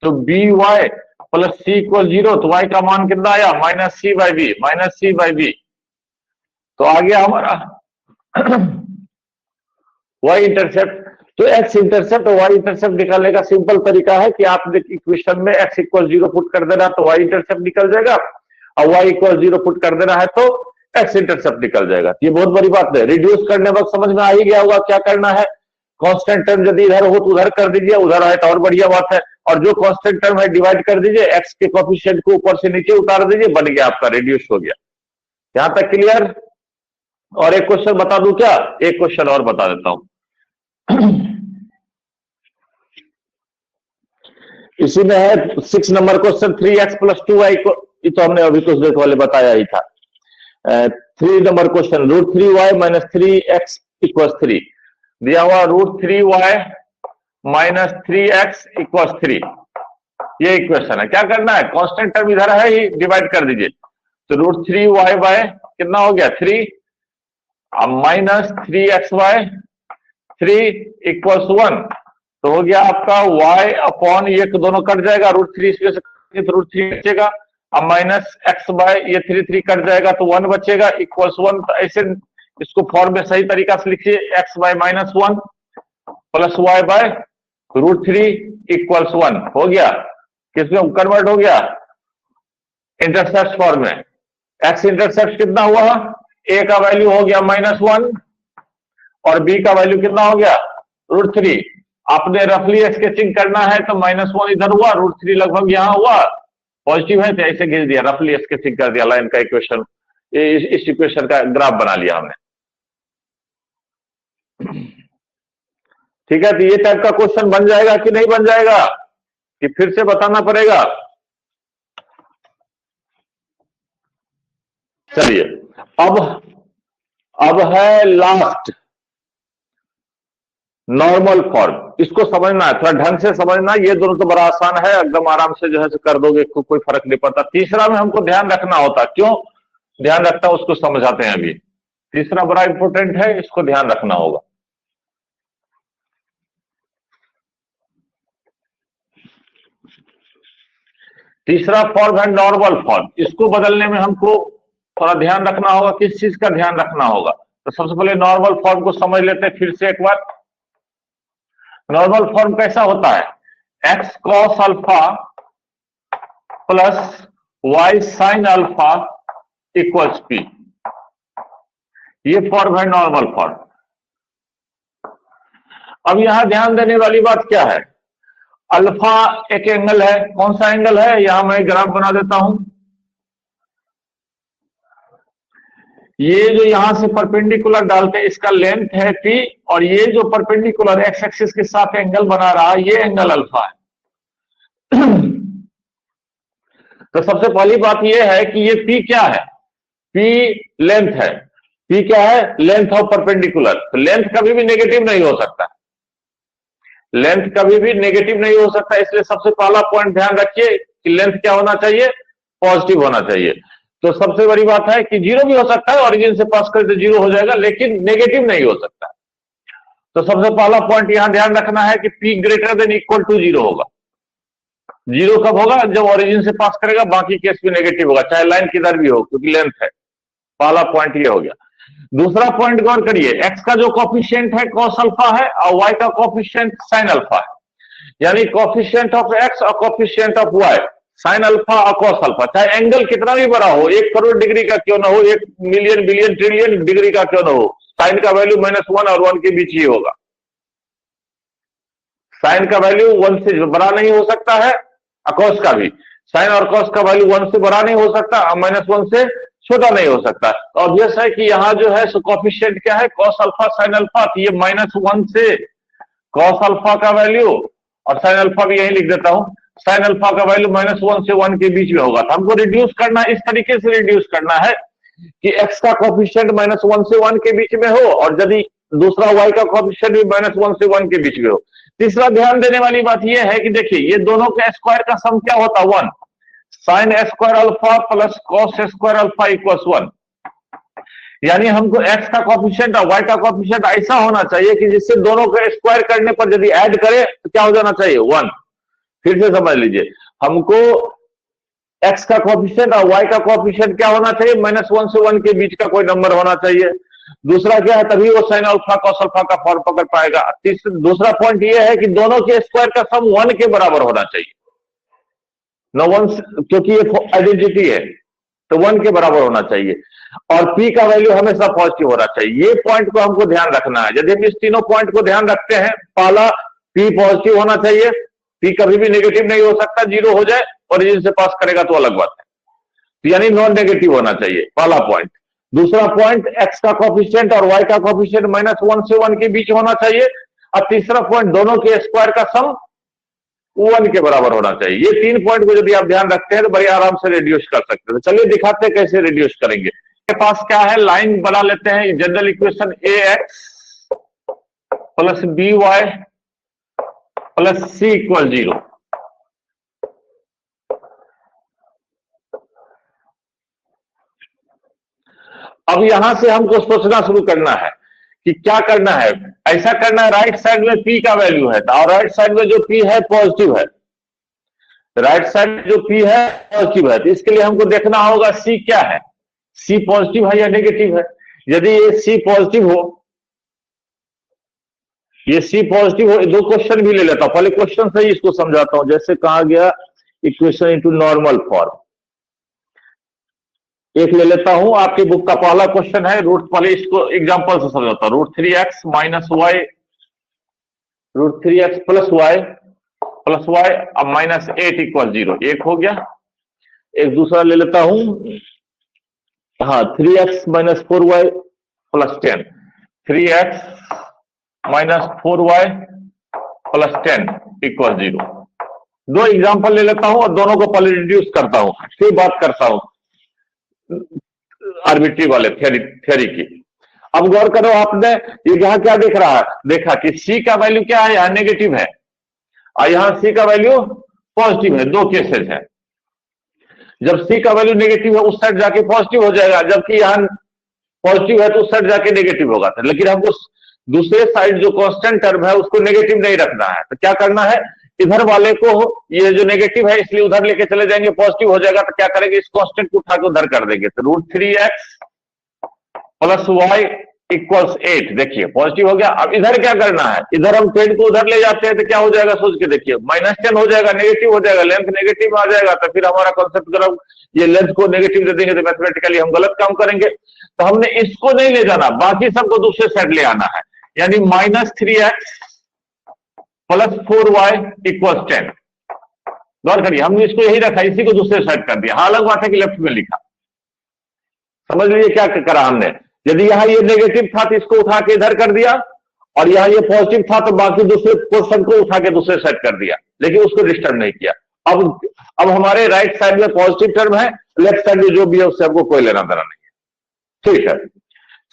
तो B Y plus C equal 0, तो y का मान कितना आया? Minus C by B. तो आ गया हमारा y इंटरसेप्ट। तो x इंटरसेप्ट और y इंटरसेप्ट निकालने का सिंपल तरीका है कि आप इक्वेशन में x इक्वल 0 पुट कर देना तो y इंटरसेप्ट निकल जाएगा, और y इक्वल 0 पुट कर देना है तो x इंटरसेप्ट निकल जाएगा। ये बहुत बड़ी बात है, रिड्यूस करने वक्त समझ में आ ही गया होगा क्या करना है। कांस्टेंट टर्म यदि इधर हो तो उधर कर दीजिए, उधर है तो और बढ़िया बात है। और जो कांस्टेंट टर्म है डिवाइड कर दीजिए, एक्स के कोएफिशिएंट को ऊपर से नीचे उतार दीजिए, बन गया आपका, रिड्यूस हो गया। यहां तक क्लियर? और एक क्वेश्चन बता दूं क्या? एक क्वेश्चन और बता देता हूं। इसी में है 6 नंबर क्वेश्चन, 3x + 2y को, ये तो हमने अभी कुछ देर पहले बताया ही था। 3 नंबर क्वेश्चन, √3y - 3x = 3 दिया हुआ, √3y - 3x = 3, ये इक्वेशन है। क्या करना है, कांस्टेंट टर्म इधर है ही, डिवाइड कर दीजिए, तो √3y बाय कितना हो गया 3 - 3xy 3 = 1, तो हो गया आपका y अपॉन ये दोनों कट जाएगा, √3 इसमें से तो √3 बचेगा, अब माइनस एक्स बाय ये 3 कट जाएगा तो 1 बचेगा, इक्वल्स 1। तो ऐसे इसको फॉर्म में सही तरीका से लिखिए, x by -1 plus y by √3 = 1 हो गया। किसमें कन्वर्ट हो गया? इंटरसेप्ट फॉर्म में। x इंटरसेप्ट कितना हुआ? a का वैल्यू हो गया -1 और b का वैल्यू कितना हो गया √3। आपने रफली स्केचिंग करना है तो -1 इधर हुआ, √3 लगभग यहां हुआ, पॉजिटिव है तो ऐसे खींच दिया, रफली स्केचिंग कर दिया लाइन का इक्वेशन, इस इक्वेशन का ग्राफ बना लिया हमने। ठीक है, तो ये टाइप का क्वेश्चन बन जाएगा कि नहीं बन जाएगा, कि फिर से बताना पड़ेगा? चलिए, अब है लास्ट नॉर्मल फॉर्म। इसको समझना है, थोड़ा ढंग से समझना। ये दोनों तो बड़ा आसान है, एकदम आराम से जो है कर दोगे, कोई फर्क नहीं पड़ता। तीसरा में हमको ध्यान रखना होता, क्यों ध्यान रखता है उसको समझाते हैं अभी। तीसरा बड़ा इंपॉर्टेंट है, इसको ध्यान रखना होगा। तीसरा फॉर्म है नॉर्मल फॉर्म। इसको बदलने में हमको थोड़ा ध्यान रखना होगा। किस चीज का ध्यान रखना होगा? तो सबसे पहले नॉर्मल फॉर्म को समझ लेते हैं फिर से एक बार। नॉर्मल फॉर्म कैसा होता है? x cos alpha plus y sin alpha equals p, ये फॉर्म है नॉर्मल फॉर्म। अब यहां ध्यान देने वाली बात क्या है? अल्फा एक एंगल है, कौन सा एंगल है? यहां मैं ग्राफ बना देता हूं। ये जो यहां से परपेंडिकुलर डालते हैं इसका लेंथ है p, और ये जो परपेंडिकुलर एक्स एक्सिस के साथ एंगल बना रहा है ये एंगल अल्फा है। तो सबसे पहली बात ये है कि ये p क्या है? p लेंथ है। p क्या है? Length of perpendicular. तो लेंथ कभी भी नेगेटिव नहीं हो सकता, लेंथ कभी भी नेगेटिव नहीं हो सकता। इसलिए सबसे पहला पॉइंट ध्यान रखिए कि लेंथ क्या होना चाहिए? पॉजिटिव होना चाहिए। तो सबसे बड़ी बात है कि जीरो भी हो सकता है, ओरिजिन से पास करके जीरो हो जाएगा, लेकिन नेगेटिव नहीं हो सकता। तो सबसे पहला पॉइंट यहां ध्यान रखना है कि p > 0 होगा। जीरो कब होगा? जब ओरिजिन से पास करेगा, बाकी केस भी नेगेटिव होगा, चाहे लाइन किधर भी हो, क्योंकि लेंथ है। पहला पॉइंट ये हो गया। दूसरा पॉइंट गौर करिए, x का जो कोफिशिएंट है cos अल्फा है और y का कोफिशिएंट sin अल्फा है। यानी कोफिशिएंट ऑफ x और coefficient of y, sin alpha और cos अल्फा, चाहे एंगल कितना भी बड़ा हो, 1 करोड़ डिग्री का क्यों ना हो, 1 मिलियन बिलियन ट्रिलियन डिग्री का क्यों ना हो, sin का वैल्यू -1 और 1 के बीच ही होगा। sin का वैल्यू 1 से बड़ा नहीं हो सकता है, cos का भी। sin और cos का वैल्यू 1 से बड़ा नहीं हो सकता और -1 से छोटा नहीं हो सकता। तो ऑब्वियस है कि यहां जो है कोफिशिएंट क्या है? cos alpha sin alpha. तो ये -1 से cos अल्फा का वैल्यू, और sin अल्फा भी यही लिख देता हूं, sin अल्फा का वैल्यू -1 से 1 के बीच में होगा। तो हमको रिड्यूस करना, इस तरीके से रिड्यूस करना है कि x का कोफिशिएंट -1 से 1 के बीच में हो, और यदि दूसरा y का कोफिशिएंट भी -1 से 1 के बीच में हो। तीसरा ध्यान देने वाली बात यह है कि देखिए, ये दोनों का स्क्वायर का सम क्या होता है? 1। sin square alpha plus cos square alpha equals 1। यानी हमको x का कोफिशिएंट और y का कोफिशिएंट ऐसा होना चाहिए कि जिससे दोनों का स्क्वायर करने पर यदि ऐड करें तो क्या हो जाना चाहिए? 1। फिर से समझ लीजिए, हमको x का कोफिशिएंट और y का कोफिशिएंट क्या होना चाहिए? -1 से 1 के बीच का कोई नंबर होना चाहिए। दूसरा क्या है? तभी वो sin अल्फा cos अल्फा का फॉर्म पकड़ पाएगा। दूसरा पॉइंट ये है कि दोनों के स्क्वायर का सम 1 के बराबर होना चाहिए। न 1, क्योंकि ये आइडेंटिटी है, तो 1 के बराबर होना चाहिए। और P का वैल्यू हमेशा पॉजिटिव होना चाहिए। ये पॉइंट को हमको ध्यान रखना है। यदि हम इस तीनों पॉइंट को ध्यान रखते हैं, पहला P पॉजिटिव होना चाहिए, P कभी भी नेगेटिव नहीं हो सकता, 0 हो जाए ओरिजिन से पास करेगा तो अलग बात है, यानी नॉन नेगेटिव होना चाहिए, पहला पॉइंट। दूसरा पॉइंट x का कोफिशिएंट और y का कोफिशिएंट -1 से 1 के बीच होना चाहिए। और तीसरा पॉइंट दोनों के स्क्वायर का सम 1 के बराबर होना चाहिए। ये 3 पॉइंट को यदि आप ध्यान रखते हैं तो बड़े आराम से रिड्यूस कर सकते हैं। चलिए दिखाते हैं कैसे रिड्यूस करेंगे। के पास क्या है, लाइन बना लेते हैं। General equation ax plus by plus c equal 0। अब यहां से हमको सोचना शुरू करना है कि क्या करना है। ऐसा करना है, राइट साइड में P का वैल्यू है और राइट साइड में जो P है पॉजिटिव है, राइट साइड जो P है पॉजिटिव है, तो इसके लिए हमको देखना होगा C क्या है, C पॉजिटिव है या नेगेटिव है। यदि ये C पॉजिटिव हो, ये C पॉजिटिव हो, दो क्वेश्चन भी ले लेता हूं, पहले क्वेश्चन से ही इसको समझाता हूं। जैसे कहा गया इक्वेशन इनटू नॉर्मल फॉर्म, एक ले लेता हूं। आपकी बुक का पहला क्वेश्चन है, पहले इसको एग्जांपल से समझाता हूं। √3x minus Y, √3x plus Y अब -8 इक्वल 0, एक हो गया। एक दूसरा ले लेता हूं, हाँ, 3x minus 4y plus 10, 3x minus 4y plus 10 equal 0। दो एग्जांपल ले लेता हूं और दोनों को पहले रिड्यूस करता हूं, फिर बात करता हूं आर्बिट्री वाले थ्योरी की। अब गौर करो, आपने ये यहां क्या देख रहा है, देखा कि C का वैल्यू क्या है, यहां नेगेटिव है और यहां C का वैल्यू पॉजिटिव है। दो केसेस है, जब C का वैल्यू नेगेटिव है उस साइड जाके पॉजिटिव हो जाएगा, जबकि यहां पॉजिटिव है तो उस साइड जाके नेगेटिव होगा। लेकिन हमको दूसरे साइड जो कांस्टेंट टर्म है उसको नेगेटिव नहीं रखना है, तो क्या करना है, इधर वाले को, ये जो नेगेटिव है इसलिए उधर लेके चले जाएंगे, पॉजिटिव हो जाएगा तो क्या करेंगे, इस कांस्टेंट को उठा के उधर कर देंगे। तो √3x प्लस वाई इक्वल्स 8, देखिए पॉजिटिव हो गया। अब इधर क्या करना है, इधर हम 10 को उधर ले जाते हैं तो क्या हो जाएगा, सोच के देखिए, -10 हो जाएगा, नेगेटिव हो जाएगा, लेंथ नेगेटिव आ जाएगा, तो फिर हमारा कॉन्सेप्ट गलत, ये लेंथ को नेगेटिव दे देंगे तो मैथमेटिकली हम गलत काम करेंगे। तो हमने इसको नहीं ले जाना, बाकी सबको दूसरे साइड ले आना है, यानी -3x प्लस 4y इक्वल 10। गौर करिए, हमने इसको यही रखा, इसी को दूसरे साइड कर दिया। हाँ, अलग बात है कि लेफ्ट में लिखा, समझ लीजिए क्या करा हमने। यदि यहां ये नेगेटिव था तो इसको उठा के इधर कर दिया, और यहां ये पॉजिटिव था तो बाकी दूसरे पोर्शन को उठा के दूसरे साइड कर दिया, लेकिन उसको डिस्टर्ब नहीं किया। अब हमारे राइट साइड में पॉजिटिव टर्म है, लेफ्ट साइड में जो भी है उससे हमको कोई लेना देना नहीं है, ठीक है।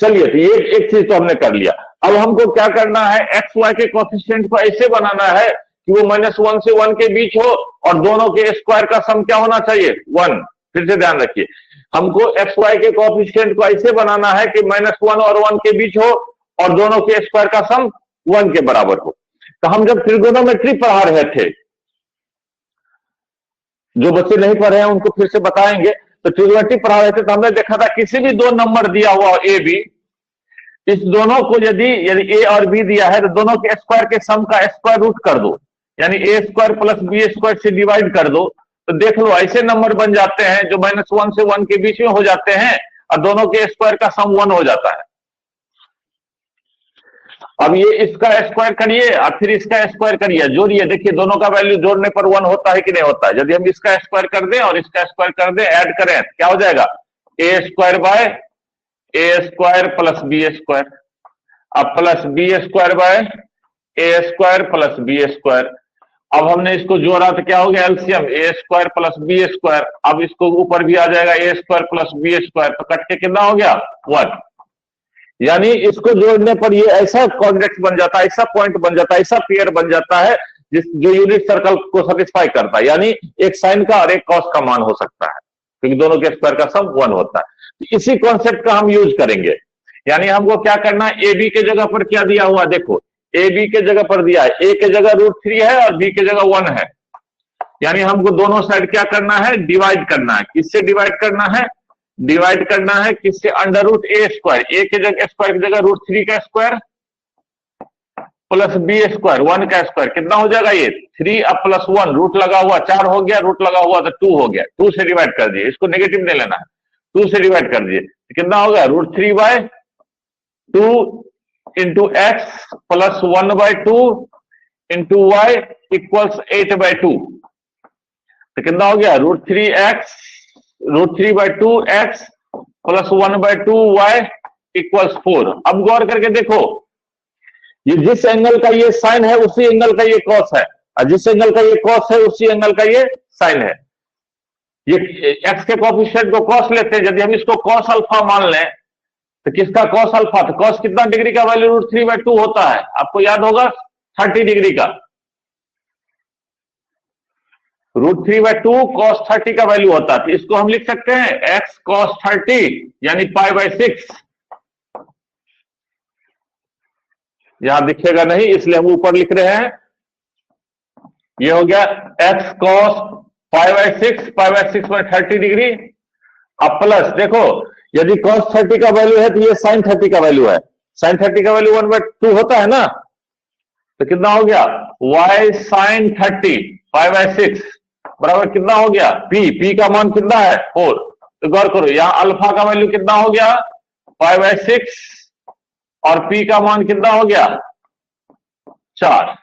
चलिए, तो ये एक चीज तो हमने कर लिया। अब हमको क्या करना है, एक्स वाई के कोएफिशिएंट को ऐसे बनाना है कि वो -1 से 1 के बीच हो और दोनों के स्क्वायर का सम क्या होना चाहिए, 1। फिर से ध्यान रखिए, हमको एक्स वाई के कोएफिशिएंट को ऐसे बनाना है कि -1 और 1 के बीच हो और दोनों के स्क्वायर का सम 1 के बराबर हो। तो हम जब ट्रिगोनोमेट्री पढ़ा रहे थे, जो बच्चे नहीं पढ़े हैं उनको फिर से बताएंगे, तो ट्रिगोनोमेट्री पढ़ा रहे थे तो हमने देखा था किसी भी दो नंबर दिया हुआ ए बी, इस दोनों को यदि ए और बी दिया है तो दोनों के स्क्वायर के सम का स्क्वायर रूट कर दो, यानी ए स्क्वायर प्लस बी स्क्वायर से डिवाइड कर दो, तो देख लो ऐसे नंबर बन जाते हैं जो -1 से 1 के बीच में हो जाते हैं और दोनों के स्क्वायर का सम 1 हो जाता है। अब ये इसका स्क्वायर करिए और फिर इसका स्क्वायर करिए, जोड़िए, देखिए दोनों का वैल्यू जोड़ने पर 1 होता है कि नहीं होता है। यदि हम इसका स्क्वायर कर दें और इसका स्क्वायर कर दें, ऐड करें, क्या हो जाएगा, A square by A square plus B square, अब plus B square by A square plus B square. अब हमने इसको जोड़ा तो क्या हो गया, LCM A square plus B square. अब इसको ऊपर भी आ जाएगा A square plus B square, तो कट के कितना हो गया, 1। यानी इसको जोड़ने पर ये ऐसा कॉन्वेक्स बन जाता है, ऐसा पॉइंट बन जाता है, ऐसा पेयर बन जाता है जो यूनिट सर्कल को सेटिस्फाई करता है, यानी एक साइन का और एक कॉस का मान हो सकता है, क्योंकि दोनों के स्क्वायर का सम 1 होता है। इसी कॉन्सेप्ट का हम यूज करेंगे। यानी हमको क्या करना है, ए बी के जगह पर क्या दिया हुआ, देखो ए बी के जगह पर दिया है, ए के जगह √3 है और बी के जगह 1 है, यानी हमको दोनों साइड क्या करना है, डिवाइड करना है। किससे डिवाइड करना है, डिवाइड करना है किससे, √a स्क्वायर, ए के जगह स्क्वायर की जगह √3 का स्क्वायर प्लस बी स्क्वायर 1 का स्क्वायर, कितना हो जाएगा ये 3 अब +1, रूट लगा हुआ 4 हो गया, रूट लगा हुआ तो 2 हो गया, 2 से डिवाइड कर दिए, इसको नेगेटिव नहीं लेना है। 2 से डिवाइड कर दीजिए, तो कितना होगा √3/2 into X plus 1/2 into Y equals 8/2। तो कितना हो गया √3/2x प्लस 1/2y इक्वल्स 4। अब गौर करके देखो, ये जिस एंगल का ये साइन है उसी एंगल का ये कॉस है, और जिस एंगल का ये कॉस है उसी एंगल का ये साइन है। ये x के कोएफिशिएंट को कॉस लेते हैं, यदि हम इसको कॉस अल्फा मान लें तो किसका कॉस अल्फा, तो कॉस कितना डिग्री का वैल्यू √3/2 होता है, आपको याद होगा 30 डिग्री का। √3/2 cos 30 का वैल्यू होता है, तो इसको हम लिख सकते हैं x cos 30 यानी π/6। यहां दिखेगा नहीं इसलिए हम ऊपर लिख रहे हैं, ये हो गया x cos π/6, π/6 में 30 डिग्री। अब प्लस देखो, यदि cos 30 का वैल्यू है तो ये sin 30 का वैल्यू है, sin 30 का वैल्यू 1/2 होता है ना, तो कितना हो गया y sin 30 π/6 बराबर कितना हो गया p का मान कितना है 4। तो गौर करो, यहां अल्फा का वैल्यू कितना हो गया π/6 और p का मान कितना हो गया 4,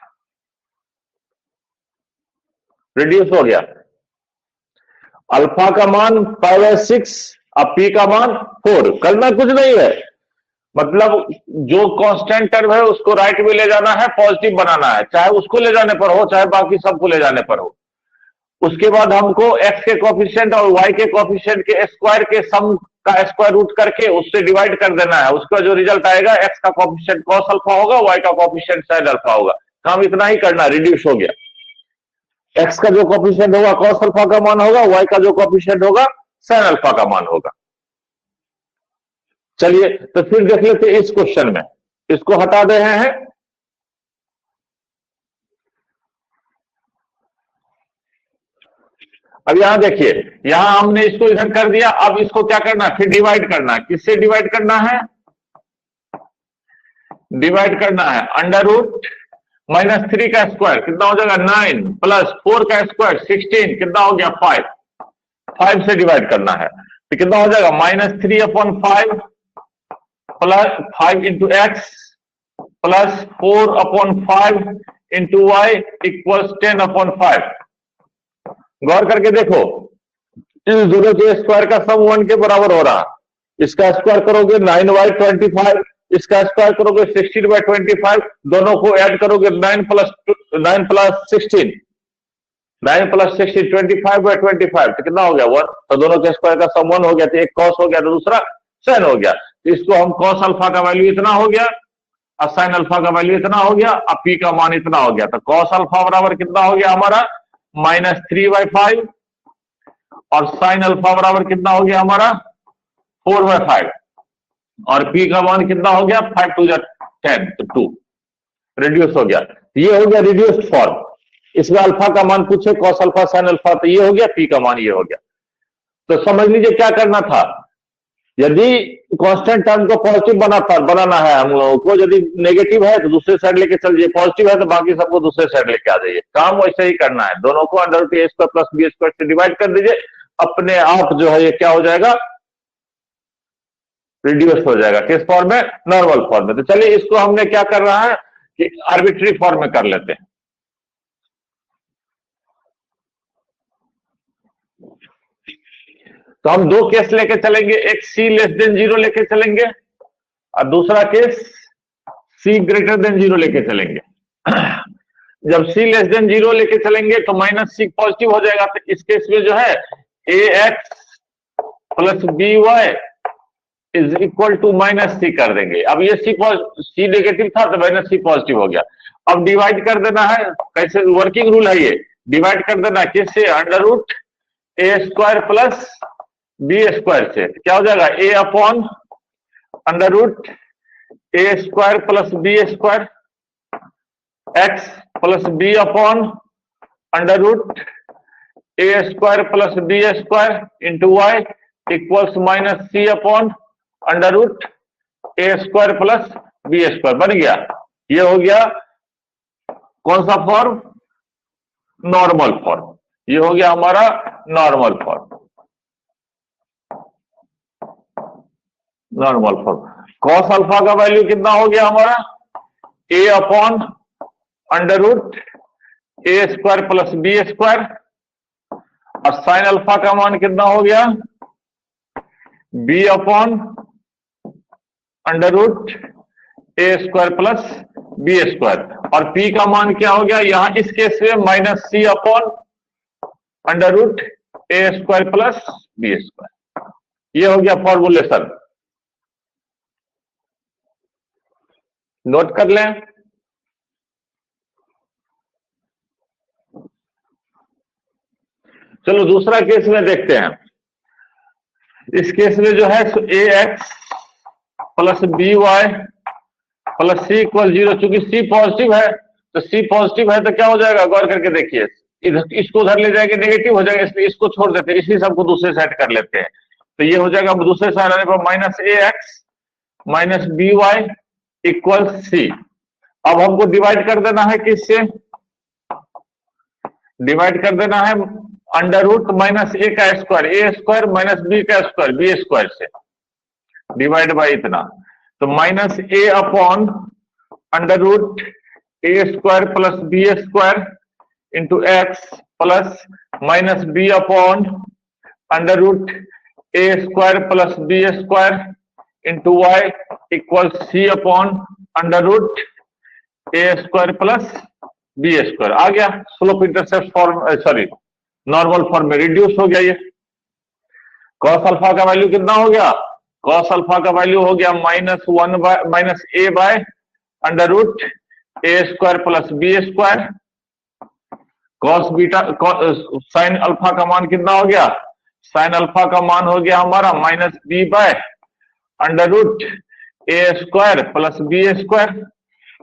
रिड्यूस हो गया। अल्फा का मान π/6 और p का मान 4। करना कुछ नहीं है, मतलब जो कांस्टेंट टर्म है उसको राइट में ले जाना है, पॉजिटिव बनाना है, चाहे उसको ले जाने पर हो चाहे बाकी सबको ले जाने पर हो। उसके बाद हमको x के कोएफिशिएंट और y के कोएफिशिएंट के स्क्वायर के सम का स्क्वायर रूट करके उससे डिवाइड कर देना है। उसका जो रिजल्ट आएगा x का कोएफिशिएंट cos अल्फा होगा, y का कोएफिशिएंट sin अल्फा होगा। काम इतना ही करना, रिड्यूस हो गया। x का जो कोएफिशिएंट होगा cos अल्फा का मान होगा, y का जो कोएफिशिएंट होगा sin अल्फा का मान होगा। चलिए तो फिर देख लेते हैं इस क्वेश्चन में, इसको हटा दे रहे हैं। अब यहां देखिए, यहां हमने इसको इधर कर दिया, अब इसको क्या करना है फिर डिवाइड करना है। किससे डिवाइड करना है, डिवाइड करना है √-3 का स्क्वायर कितना हो जाएगा 9 प्लस 4 का स्क्वायर 16 कितना हो गया 5 से डिवाइड करना है, तो कितना हो जाएगा -3/5 plus 5 into X plus 4/5 into Y equals 10/5। गौर करके देखो, इन दोनों के स्क्वायर का सम 1 के बराबर हो रहा है। इसका स्क्वायर करोगे 9/25, इसका स्क्वायर करोगे 16/25, दोनों को ऐड करोगे 9 प्लस 16 25/25, तो कितना हो गया 1। तो दोनों के स्क्वायर का सम 1 हो गया, तो एक कॉस हो गया तो दूसरा साइन हो गया। तो इसको हम कॉस अल्फा का वैल्यू इतना हो गया और साइन अल्फा का वैल्यू इतना हो गया, अब पी का मान इतना हो गया। तो कॉस अल्फा बराबर कितना हो गया हमारा -3/5 और साइन अल्फा बराबर कितना हो गया हमारा 4/5 और पी का मान कितना हो गया 5 2 10, तो 2 रिड्यूस हो गया। ये हो गया रिड्यूस्ड फॉर्म। इसमें अल्फा का मान पूछे कॉस अल्फा साइन अल्फा, तो ये हो गया, पी का मान ये हो गया। तो समझ लीजिए क्या करना था, यदि कांस्टेंट टर्म को पॉजिटिव बनाना है हम लोगों को, यदि नेगेटिव है तो दूसरे साइड लेके चल जाइए, पॉजिटिव है तो बाकी सबको दूसरे साइड लेके आ जाइए। काम वैसे ही करना है, दोनों को √a² प्लस b² से डिवाइड कर दीजिए, अपने आप जो है ये क्या हो जाएगा रिड्यूस हो जाएगा। किस फॉर्म में, नॉर्मल फॉर्म में। तो चलिए इसको हमने क्या कर रहा है कि आर्बिट्री फॉर्म में कर लेते हैं। तो हम दो केस लेके चलेंगे, एक c 0 लेके चलेंगे और दूसरा केस c 0 लेके चलेंगे। जब c<0 लेके चलेंगे तो -c पॉजिटिव हो जाएगा, तो इस केस में जो है ax plus by is equal to -c कर देंगे। अब ये c नेगेटिव था तो -c पॉजिटिव हो गया। अब डिवाइड कर देना है, कैसे वर्किंग रूल है ये, डिवाइड कर देना है किससे, √a² प्लस b² से। क्या हो जाएगा a/√a² plus b² x plus b/√a² plus b² into y equals -c/√a² plus b² बन गया। ये हो गया कौन सा फॉर्म, नॉर्मल फॉर्म। ये हो गया हमारा normal form. Normal form. Cos alpha का वैल्यू कितना हो गया हमारा, ए upon under root A square plus B square, और साइन अल्फा का मान कितना हो गया, B upon under root A square plus B square, और पी का मान क्या हो गया यहां इस केस में minus C upon under root A square plus B square. ये हो गया फॉर्मूलेशन, नोट कर लें। चलो दूसरा केस में देखते हैं। इस केस में जो है A X plus B Y plus C equal 0, चूंकि सी पॉजिटिव है तो सी पॉजिटिव है तो क्या हो जाएगा, गौर करके देखिए, इधर इसको उधर ले जाएंगे नेगेटिव हो जाएगा, इसलिए इसको छोड़ देते हैं, इसी सबको दूसरे साइड कर लेते हैं। तो ये हो जाएगा दूसरे साइड आने पर minus A X minus B Y equal C. अब हमको डिवाइड कर देना है, किससे डिवाइड कर देना है, under root minus A square minus B square से डिवाइड बाई इतना, तो minus A upon under root A square plus B square into X plus minus B upon under root A square plus B square into Y equal C upon under root A square plus B square. आ गया slope intercept form, sorry normal form में reduce हो गया। ये cos alpha का value कितना हो गया, कॉस अल्फा का वैल्यू हो गया minus A by under root A square plus B square. Cos beta sine alpha का मान कितना हो गया, साइन अल्फा का मान हो गया हमारा minus B by under root A square plus B square,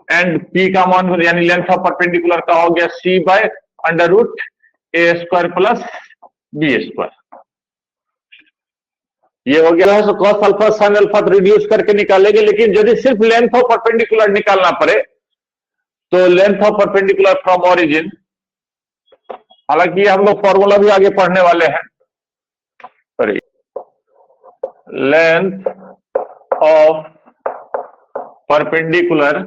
and P का मान यानी लेंथ ऑफ परपेंडिकुलर का हो गया C by under root A square plus B square. ये हो गया है। तो cos alpha sine alpha reduce करके निकालेंगे, लेकिन यदि सिर्फ लेंथ ऑफ परपेंडिकुलर निकालना पड़े तो length of perpendicular from origin, हालांकि हम लोग फॉर्मूला भी आगे पढ़ने वाले हैं, sorry length of perpendicular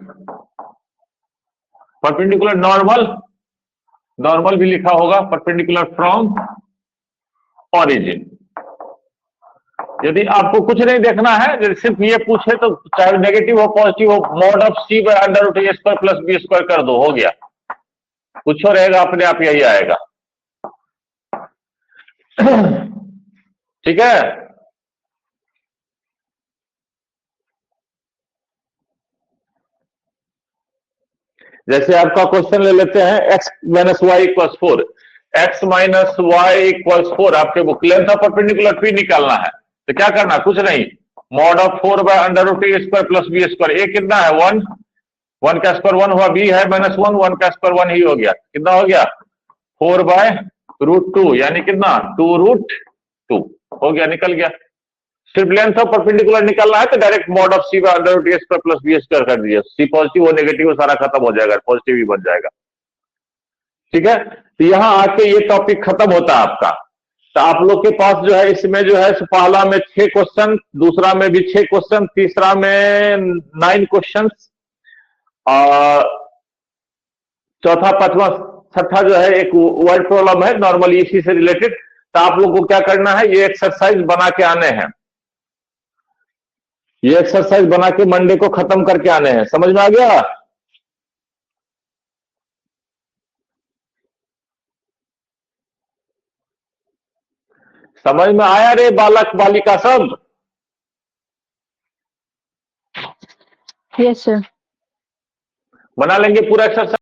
normal भी लिखा होगा, परपेंडिकुलर फ्रॉम ओरिजिन। यदि आपको कुछ नहीं देखना है, यदि सिर्फ ये पूछे तो चाहे नेगेटिव हो पॉजिटिव हो, mod of C by under root A square plus B square कर दो, हो गया, कुछ हो रहेगा अपने आप यही आएगा। ठीक है, जैसे आपका क्वेश्चन ले लेते हैं, X minus Y equals 4, X minus Y equals 4, आपके book length of perpendicular P निकालना है, तो क्या करना, कुछ नहीं, mod of 4 by under root A square plus B square. A कितना है 1, 1 का स्क्वायर 1 हुआ, बी है माइनस 1, 1 का स्क्वायर 1 ही हो गया, कितना हो गया 4 बाय रूट 2, यानी कितना 2 रूट 2 हो गया, निकल गया। सिर्फ लेंथ ऑफ परपेंडिकुलर निकालना है तो direct mod of C by under root A square plus B square कर दीजिए, सी पॉजिटिव हो नेगेटिव हो सारा खत्म हो जाएगा, पॉजिटिव ही बन जाएगा। ठीक है, तो यहां आके ये टॉपिक खत्म होता है आपका। तो आप लोग के पास जो है इसमें जो है पहला में 6 क्वेश्चन, दूसरा में भी 6 क्वेश्चन, तीसरा में 9 क्वेश्चन, और चौथा पांचवा छठा जो है एक वर्ड प्रॉब्लम है नॉर्मली इसी से रिलेटेड। तो आप लोग को क्या करना है, ये एक्सरसाइज बना के आने हैं, ये एक्सरसाइज बना के मंडे को खत्म करके आने हैं। समझ में आ गया? समझ में आया रे बालक बालिका सब? Yes sir. बना लेंगे पूरा एक्सरसाइज।